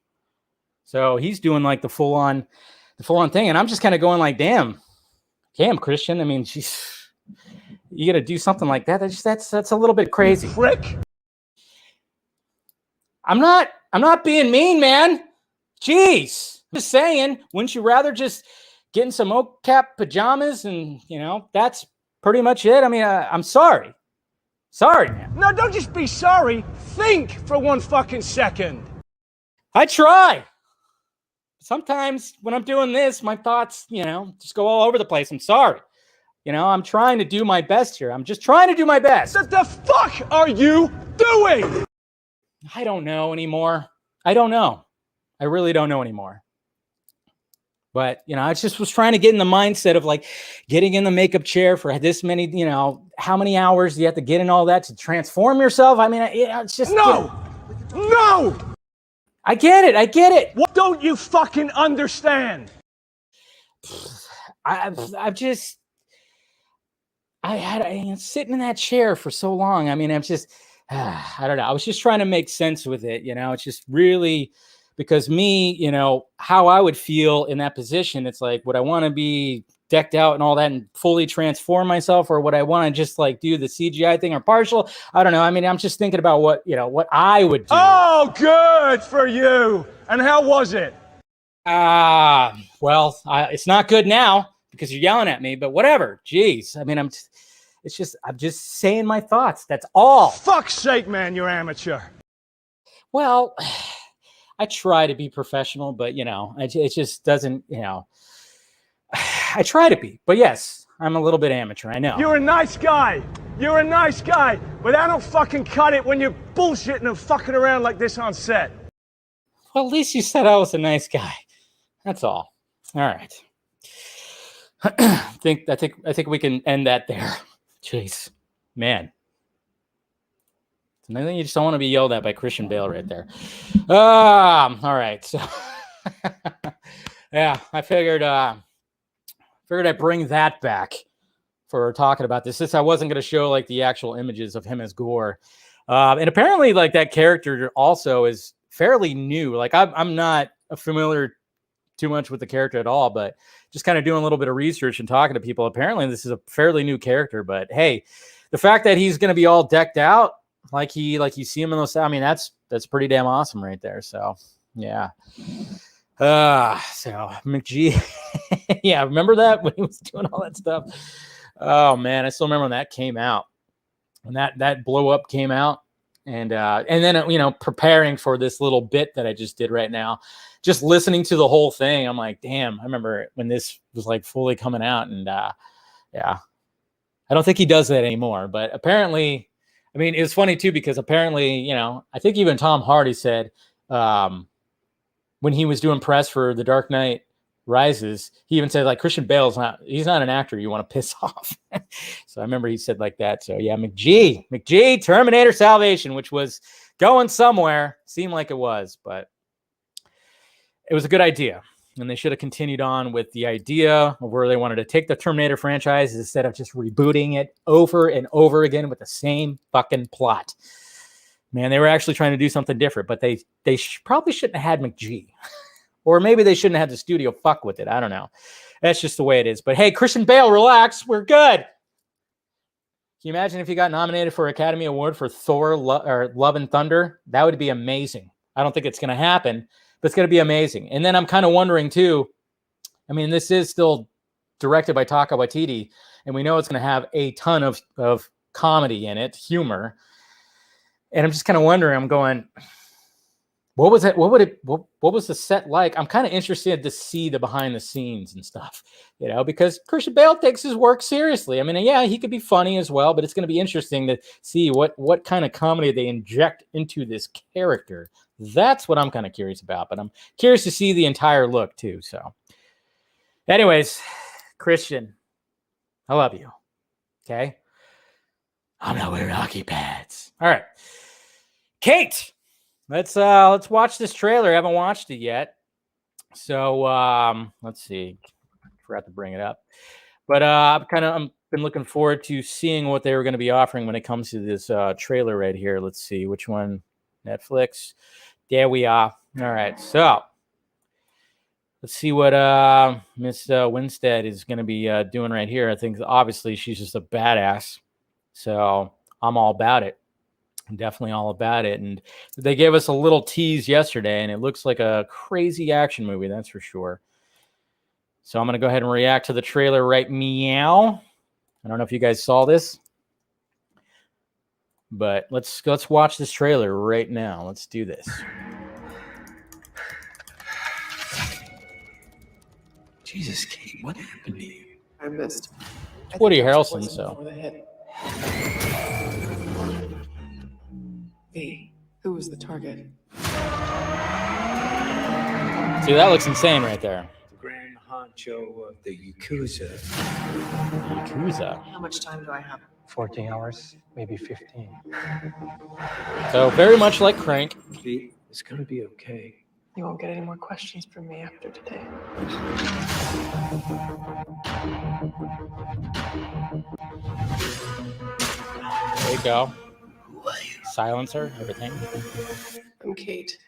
So he's doing like the full on thing. And I'm just kind of going like, damn, Christian. I mean, you got to do something like that. That's a little bit crazy.
Prick.
I'm not being mean, man. Jeez. I'm just saying, wouldn't you rather just get in some mocap pajamas and, you know, that's pretty much it. I mean, I'm sorry. Sorry, man.
No, don't just be sorry. Think for one fucking second.
I try. Sometimes when I'm doing this, my thoughts, you know, just go all over the place. I'm sorry. You know, I'm trying to do my best here. I'm just trying to do my best.
What the fuck are you doing?
I don't know anymore. I don't know. I really don't know anymore. But, you know, I just was trying to get in the mindset of like getting in the makeup chair for this many, you know, how many hours do you have to get in all that to transform yourself? I mean, it's just.
No! No!
I get it.
What don't you fucking understand?
I had sitting in that chair for so long. I mean, I'm just, I don't know. I was just trying to make sense with it. You know, it's just really. Because me, you know, how I would feel in that position, it's like, would I want to be decked out and all that and fully transform myself, or would I want to just like do the CGI thing or partial? I don't know. I mean, I'm just thinking about what I would do.
Oh, good for you. And how was it?
Well, it's not good now because you're yelling at me, but whatever. Jeez. I mean, I'm just saying my thoughts. That's all.
Fuck's sake, man, you're amateur.
Well, I try to be professional, but, you know, it just doesn't, you know, I try to be. But yes, I'm a little bit amateur, I know.
You're a nice guy. You're a nice guy. But I don't fucking cut it when you're bullshitting and fucking around like this on set.
Well, at least you said I was a nice guy. That's all. All right. I think we can end that there. Jeez, man. I think you just don't want to be yelled at by Christian Bale right there. All right. So, yeah, I figured I'd bring that back for talking about this. Since I wasn't going to show like the actual images of him as Gorr, and apparently like that character also is fairly new. Like I'm not familiar too much with the character at all, but just kind of doing a little bit of research and talking to people. Apparently, this is a fairly new character. But hey, the fact that he's going to be all decked out. Like you see him in those. I mean, that's pretty damn awesome right there. So yeah. So McGee, yeah, remember that when he was doing all that stuff? Oh man, I still remember when that came out. When that blow up came out, and then you know, preparing for this little bit that I just did right now, just listening to the whole thing, I'm like, damn, I remember when this was like fully coming out, and yeah, I don't think he does that anymore, but apparently. I mean, it was funny too, because apparently, you know, I think even Tom Hardy said when he was doing press for The Dark Knight Rises, he even said like Christian Bale's he's not an actor you want to piss off. So I remember he said like that. So yeah, McG, Terminator Salvation, which was going somewhere, seemed like it was, but it was a good idea. And they should have continued on with the idea of where they wanted to take the Terminator franchise instead of just rebooting it over and over again with the same fucking plot. Man, they were actually trying to do something different, but they probably shouldn't have had McG. Or maybe they shouldn't have the studio fuck with it. I don't know. That's just the way it is. But hey, Christian Bale, relax. We're good. Can you imagine if he got nominated for Academy Award for Thor or Love and Thunder? That would be amazing. I don't think it's going to happen, but it's going to be amazing. And then I'm kind of wondering too, I mean, this is still directed by Taika Waititi, and we know it's going to have a ton of comedy in it, humor. And I'm just kind of wondering, I'm going, what was it? What was the set like? I'm kind of interested to see the behind the scenes and stuff, because Christian Bale takes his work seriously. I mean, yeah, he could be funny as well, but it's going to be interesting to see what kind of comedy they inject into this character. That's what I'm kind of curious about, but I'm curious to see the entire look too. So anyways, Christian, I love you. Okay. I'm not wearing hockey pads. All right. Kate, let's watch this trailer. I haven't watched it yet. So let's see. Forgot to bring it up. But I'm been looking forward to seeing what they were going to be offering when it comes to this trailer right here. Let's see which one. Netflix. There we are. All right. So let's see what Miss Winstead is going to be doing right here. I think obviously she's just a badass. So I'm all about it. I'm definitely all about it. And they gave us a little tease yesterday, and it looks like a crazy action movie, that's for sure. So I'm going to go ahead and react to the trailer right meow. I don't know if you guys saw this, but let's watch this trailer right now. Let's do this.
Jesus, Kate, what happened to you?
I missed.
It's Woody Harrelson, so.
V, who was the target?
See, that looks insane right there.
The grand honcho of the Yakuza.
Yakuza.
How much time do I have?
14 hours, maybe 15.
So very much like Crank.
Kate, it's gonna be okay.
You won't get any more questions from me after today.
There you go. Silencer, everything.
I'm Kate.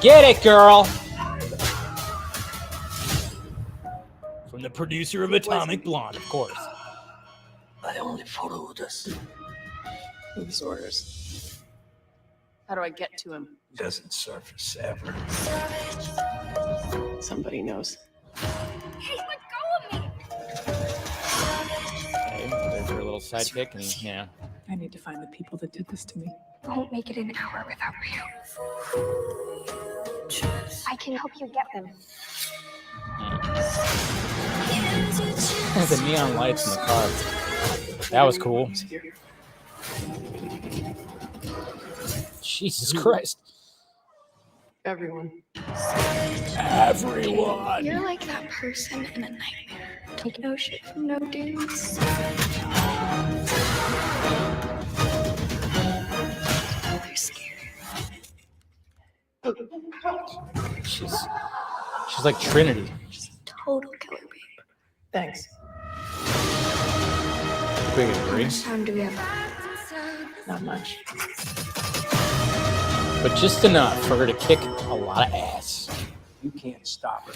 Get it, girl! From the producer of Atomic Blonde, of course.
I only followed us.
Whose orders? How do I get to him?
He doesn't surface ever.
Somebody knows.
Hey, let go of me!
Okay, there's your little sidekick, and yeah.
I need to find the people that did this to me.
Won't make it an hour without you. I can help you get them.
The neon lights in the car. That was cool. Jesus Christ.
Everyone.
Everyone.
You're like that person in a nightmare. Take no shit from no dudes. They're scary.
She's like Trinity.
She's a total killer babe.
Thanks.
Big
How
agree.
much time do we have?
Not much.
But just enough for her to kick a lot of ass.
You can't stop her.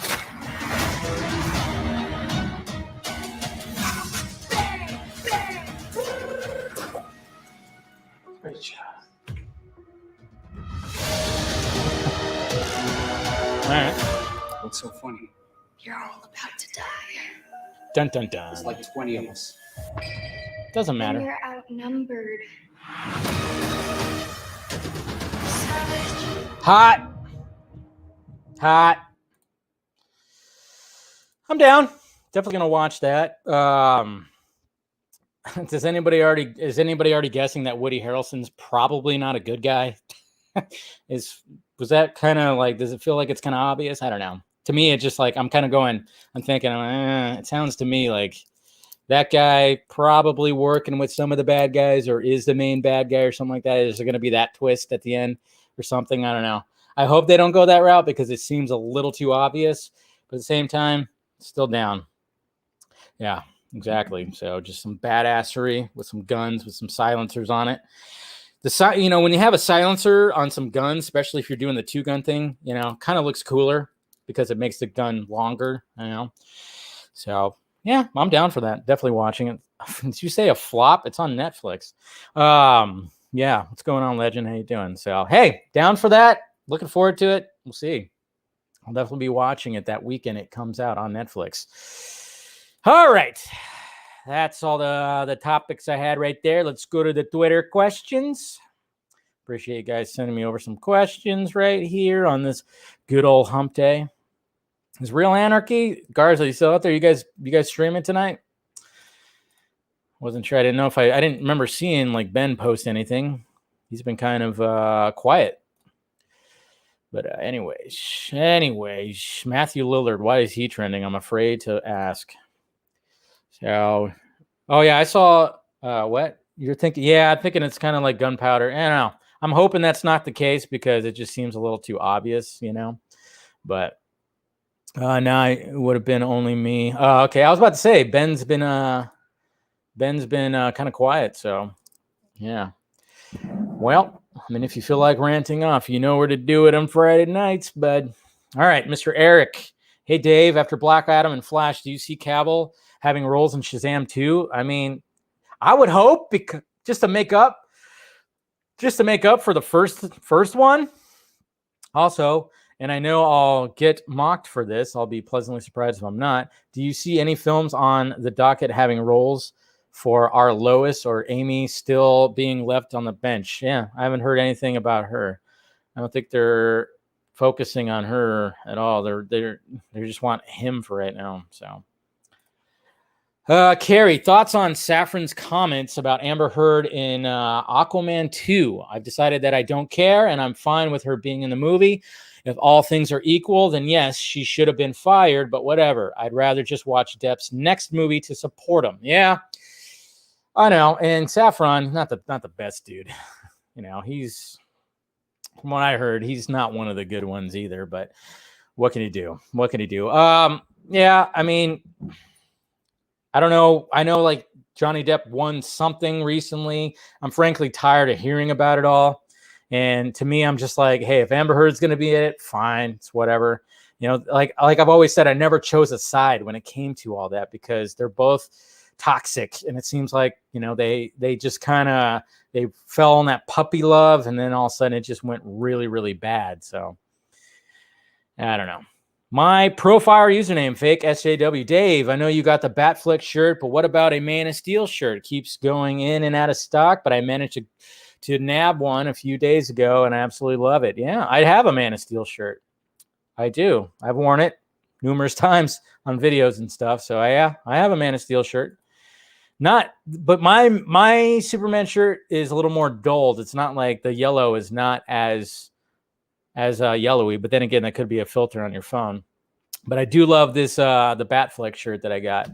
Great job.
All right.
What's so funny?
You're all about to die.
Dun dun dun.
It's like 20 of us.
Doesn't
And
matter.
you're outnumbered.
Hot. I'm down. Definitely gonna watch that. Is anybody already guessing that Woody Harrelson's probably not a good guy? Was that kind of like, does it feel like it's kind of obvious? I don't know. To me, it's just like, I'm thinking, it sounds to me like that guy probably working with some of the bad guys, or is the main bad guy or something like that. Is there going to be that twist at the end or something? I don't know. I hope they don't go that route because it seems a little too obvious, but at the same time, still down. Yeah, exactly. So just some badassery with some guns, with some silencers on it. When you have a silencer on some guns, especially if you're doing the 2-gun thing, kind of looks cooler because it makes the gun longer, So yeah, I'm down for that. Definitely watching it. Did you say a flop? It's on Netflix. Yeah, what's going on, Legend? How you doing? So hey, down for that. Looking forward to it. We'll see. I'll definitely be watching it that weekend. It comes out on Netflix. All right. That's all the topics I had right there. Let's go to the Twitter questions. Appreciate you guys sending me over some questions right here on this good old hump day. Is Real Anarchy? Garza, you still out there? You guys streaming tonight? Wasn't sure. I didn't know if I didn't remember seeing like Ben post anything. He's been kind of quiet. But anyways, Matthew Lillard, why is he trending? I'm afraid to ask. So, oh yeah, I saw what you're thinking. Yeah, I'm thinking it's kind of like gunpowder. I don't know. I'm hoping that's not the case because it just seems a little too obvious, But no, it would have been only me. Okay, I was about to say Ben's been kind of quiet. So, yeah. Well, I mean, if you feel like ranting off, you know where to do it on Friday nights, bud. All right, Mr. Eric. Hey, Dave. After Black Adam and Flash, do you see Cavill having roles in Shazam 2? I mean, I would hope because just to make up for the first one. Also, and I know I'll get mocked for this. I'll be pleasantly surprised if I'm not. Do you see any films on the docket having roles for our Lois or Amy still being left on the bench? Yeah, I haven't heard anything about her. I don't think they're focusing on her at all. They just want him for right now. So, Carrie, thoughts on Safran's comments about Amber Heard in Aquaman 2? I've decided that I don't care, and I'm fine with her being in the movie. If all things are equal, then yes, she should have been fired, but whatever. I'd rather just watch Depp's next movie to support him. Yeah, I know. And Safran, not the best dude. He's, from what I heard, he's not one of the good ones either, but what can he do? Yeah, I mean, I don't know. I know like Johnny Depp won something recently. I'm frankly tired of hearing about it all. And to me, I'm just like, hey, if Amber Heard's going to be in it, fine. It's whatever. Like I've always said, I never chose a side when it came to all that because they're both toxic. And it seems like, they just they fell on that puppy love. And then all of a sudden it just went really, really bad. So I don't know. My profile username, fake SJW. Dave, I know you got the Batfleck shirt, but what about a Man of Steel shirt? It keeps going in and out of stock, but I managed to nab one a few days ago, and I absolutely love it. Yeah, I have a Man of Steel shirt. I do. I've worn it numerous times on videos and stuff. So I have a Man of Steel shirt. But my Superman shirt is a little more dulled. It's not like the yellow is not as yellowy, but then again, that could be a filter on your phone. But I do love this the Batfleck shirt that I got.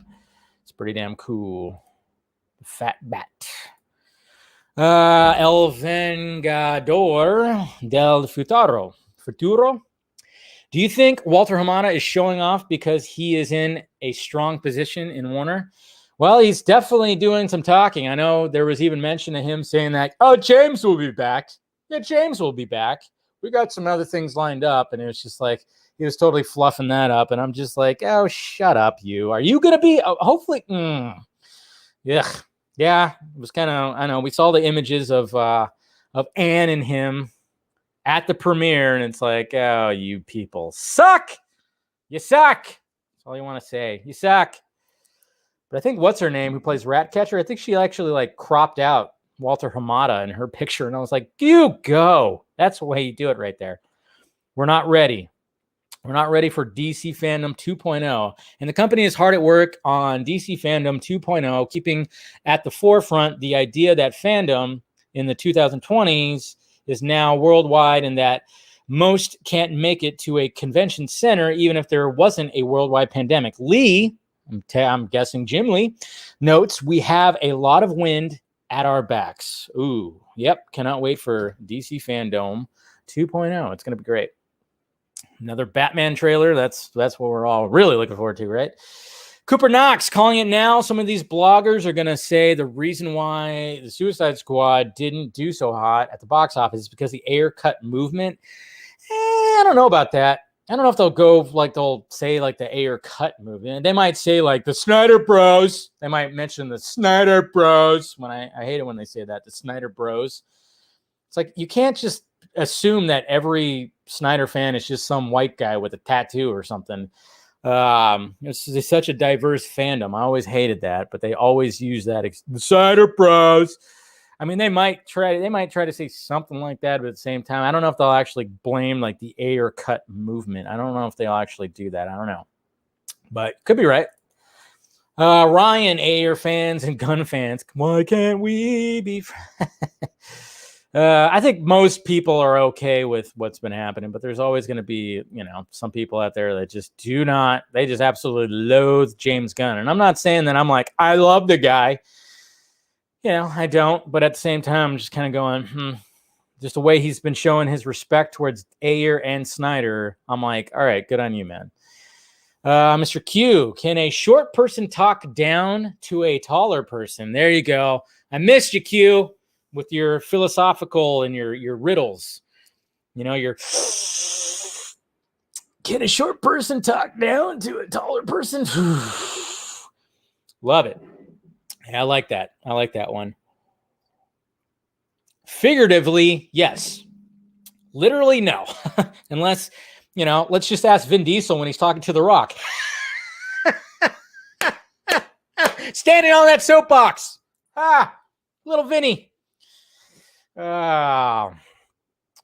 It's pretty damn cool. Fat Bat. El Vengador del Futuro. Do you think Walter Hamada is showing off because he is in a strong position in Warner? Well, he's definitely doing some talking. I know there was even mention of him saying that, oh, James will be back. Yeah, James will be back. We got some other things lined up, and it was just like he was totally fluffing that up, and I'm just like, oh, shut up, you. Are you gonna be? Hopefully, yeah, it was kind of. I know we saw the images of Anne and him at the premiere, and it's like, oh, you people suck. You suck. That's all you want to say. You suck. But I think what's her name who plays Ratcatcher? I think she actually like cropped out Walter Hamada in her picture, and I was like, you go. That's the way you do it right there. We're not ready. We're not ready for DC Fandom 2.0. And the company is hard at work on DC Fandom 2.0, keeping at the forefront the idea that fandom in the 2020s is now worldwide, and that most can't make it to a convention center, even if there wasn't a worldwide pandemic. Lee, I'm guessing Jim Lee, notes, we have a lot of wind at our backs. Ooh, yep. Cannot wait for DC Fandom 2.0. It's going to be great. Another Batman trailer. That's what we're all really looking forward to, right? Cooper Knox calling it now. Some of these bloggers are going to say the reason why the Suicide Squad didn't do so hot at the box office is because the Ayer cut movement. I don't know about that. I don't know if they'll say like the Ayer cut movement. They might say like the Snyder Bros. They might mention the Snyder Bros. When I hate it when they say that, the Snyder Bros. It's like you can't just assume that every Snyder fan is just some white guy with a tattoo or something. It's such a diverse fandom. I always hated that, but they always use that. The Snyder Bros. I mean, they might try to say something like that, but at the same time, I don't know if they'll actually blame like the Ayer cut movement. I don't know if they'll actually do that. I don't know, but could be right. Ryan, Ayer fans and Gunn fans, why can't we be friends? I think most people are okay with what's been happening, but there's always going to be, some people out there that just they just absolutely loathe James Gunn. And I'm not saying that I'm like, I love the guy. I don't, but at the same time, I'm just kind of going, just the way he's been showing his respect towards Ayer and Snyder. I'm like, all right, good on you, man. Mr. Q, can a short person talk down to a taller person? There you go. I missed you, Q, with your philosophical and your riddles. Can a short person talk down to a taller person? Love it. Yeah, I like that. I like that one. Figuratively, yes. Literally, no. Unless, let's just ask Vin Diesel when he's talking to The Rock. Standing on that soapbox. Little Vinny. I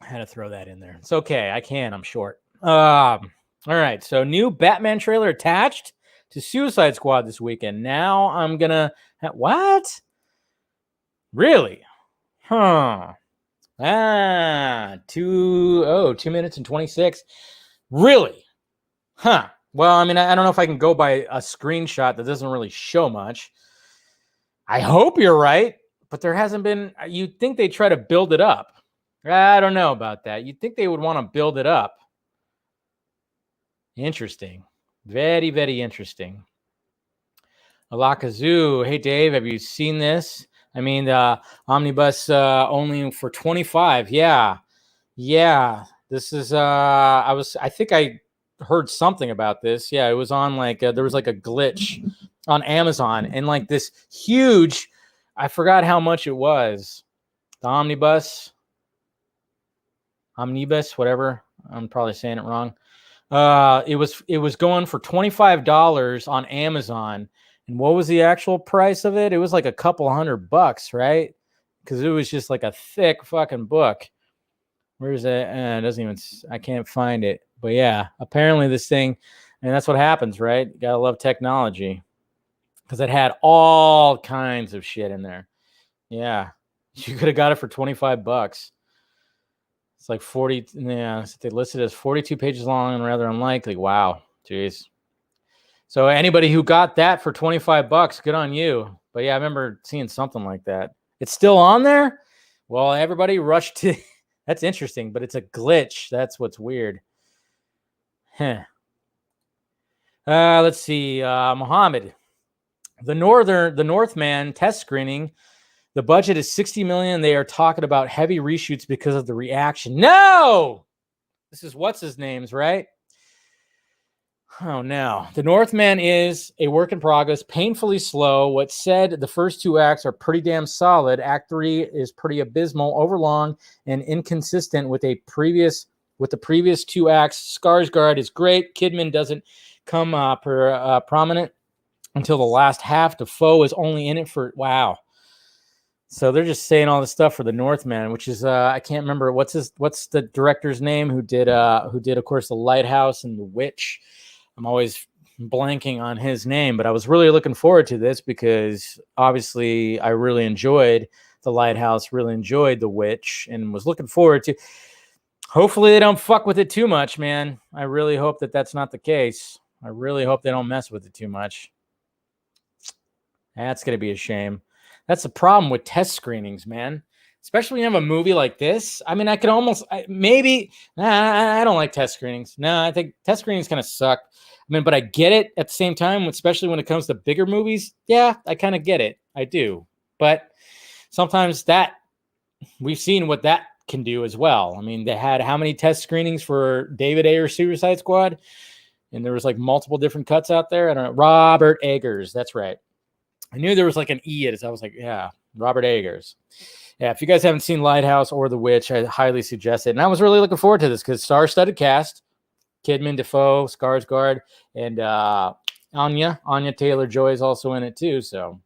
had to throw that in there. It's okay. I'm short. All right. So new Batman trailer attached to Suicide Squad this weekend. Now I'm going to... What? Really? Huh. 2 minutes and 26. Really? Huh. Well, I mean, I don't know if I can go by a screenshot that doesn't really show much. I hope you're right, but there hasn't been... You'd think they try to build it up. I don't know about that. You'd think they would want to build it up. Interesting. Very, very interesting. Alakazoo. Hey, Dave, have you seen this? I mean, the omnibus only for 25. Yeah. This is I think I heard something about this. Yeah, it was on there was like a glitch on Amazon, and like this huge, I forgot how much it was. The omnibus, whatever. I'm probably saying it wrong. It was going for $25 on Amazon. And what was the actual price of it? It was like a couple $100, right? Because it was just like a thick fucking book. Where's it? It doesn't even, I can't find it. But yeah, apparently this thing, and that's what happens, right? You gotta love technology. Because it had all kinds of shit in there. Yeah. You could have got it for $25. It's like 40. Yeah. They listed it as 42 pages long and rather unlikely. Wow. Jeez. So anybody who got that for $25, good on you. But yeah, I remember seeing something like that. It's still on there? Well, everybody rushed to... That's interesting, but it's a glitch. That's what's weird. Let's see. Muhammad. The Northman test screening. The budget is $60 million. They are talking about heavy reshoots because of the reaction. No! This is what's his name's, right? Oh, no. The Northman is a work in progress, painfully slow. What said, the first 2 acts are pretty damn solid. Act 3 is pretty abysmal, overlong, and inconsistent with the previous 2 acts. Skarsgård is great. Kidman doesn't come prominent until the last half. Defoe is only in it for... Wow. So they're just saying all this stuff for the Northman, which is I can't remember what's the director's name who did of course The Lighthouse and The Witch. I'm always blanking on his name, but I was really looking forward to this because obviously I really enjoyed The Lighthouse, really enjoyed The Witch, and was looking forward to. Hopefully they don't fuck with it too much, man. I really hope that that's not the case. I really hope they don't mess with it too much. That's going to be a shame. That's the problem with test screenings, man. Especially when you have a movie like this. I mean, I could almost, I don't like test screenings. No, I think test screenings kind of suck. I mean, but I get it at the same time, especially when it comes to bigger movies. Yeah, I kind of get it. I do. But sometimes we've seen what that can do as well. I mean, they had how many test screenings for David Ayer's Suicide Squad? And there was like multiple different cuts out there. I don't know. Robert Eggers. That's right. I knew there was like an E in it. So I was like, yeah, Robert Eggers. Yeah, if you guys haven't seen Lighthouse or The Witch, I highly suggest it. And I was really looking forward to this because star-studded cast. Kidman, Defoe, Skarsgård, and Anya Taylor-Joy is also in it too. So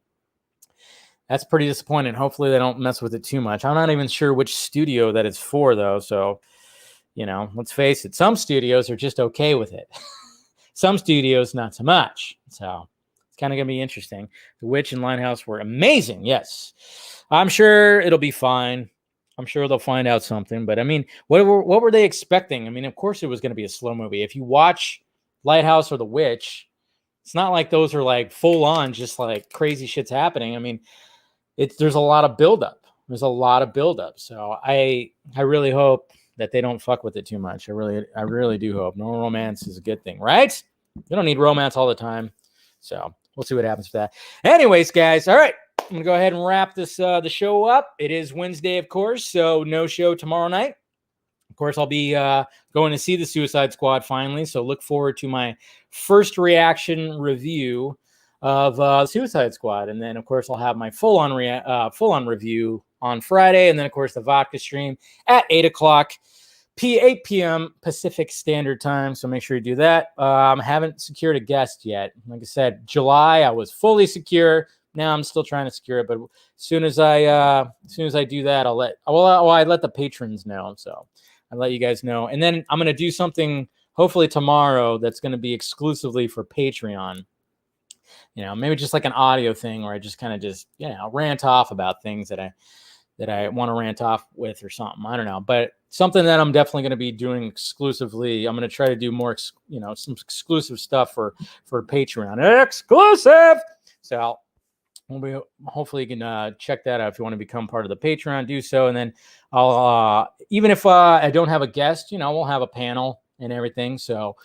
that's pretty disappointing. Hopefully they don't mess with it too much. I'm not even sure which studio that it's for, though. So, let's face it. Some studios are just okay with it. Some studios, not so much. So it's kind of going to be interesting. The Witch and Lighthouse were amazing. Yes. I'm sure it'll be fine. I'm sure they'll find out something. But, I mean, what were they expecting? I mean, of course it was going to be a slow movie. If you watch Lighthouse or The Witch, it's not like those are like full on, just like crazy shit's happening. I mean, there's a lot of buildup. There's a lot of buildup. So I really hope that they don't fuck with it too much. I really do hope. No romance is a good thing, right? You don't need romance all the time. So we'll see what happens with that. Anyways, guys, all right. I'm going to go ahead and wrap this the show up. It is Wednesday, of course, so no show tomorrow night. Of course, I'll be going to see the Suicide Squad finally, so look forward to my first reaction review of Suicide Squad. And then, of course, I'll have my full-on review on Friday, and then, of course, the vodka stream at 8 o'clock 8 p.m. Pacific Standard Time, so make sure you do that. Haven't secured a guest yet. Like I said, July, I was fully secure. Now I'm still trying to secure it, but as soon as I do that, I let the patrons know. So I'll let you guys know. And then I'm going to do something hopefully tomorrow that's going to be exclusively for Patreon. Maybe just like an audio thing where I just kind of rant off about things that I want to rant off with or something. I don't know, but something that I'm definitely going to be doing exclusively. I'm going to try to do more, some exclusive stuff for Patreon. Exclusive. So hopefully you can check that out if you want to become part of the Patreon. Do so, and then I'll even if I don't have a guest, we'll have a panel and everything. So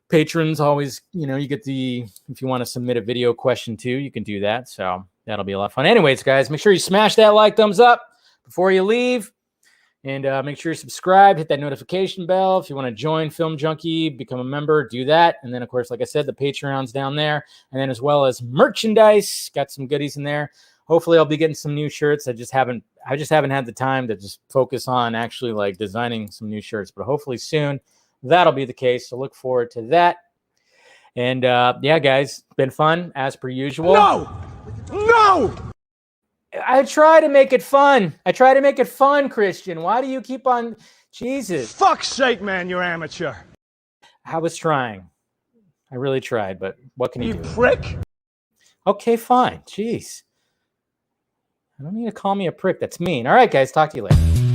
patrons always, you get if you want to submit a video question too, you can do that. So that'll be a lot of fun. Anyways, guys, make sure you smash that thumbs up before you leave. And make sure you subscribe, hit that notification bell. If you want to join Film Junkee, become a member, do that. And then, of course, like I said, the Patreon's down there. And then as well as merchandise, got some goodies in there. Hopefully I'll be getting some new shirts. I just haven't had the time to just focus on actually like designing some new shirts. But hopefully soon that'll be the case. So look forward to that. And yeah, guys, been fun as per usual.
No!
I try to make it fun. Christian. Why do you keep on... Jesus.
Fuck's sake, man, you're amateur.
I was trying. I really tried, but what can you do?
You prick.
Okay, fine. Jeez. I don't need to call me a prick. That's mean. All right, guys. Talk to you later.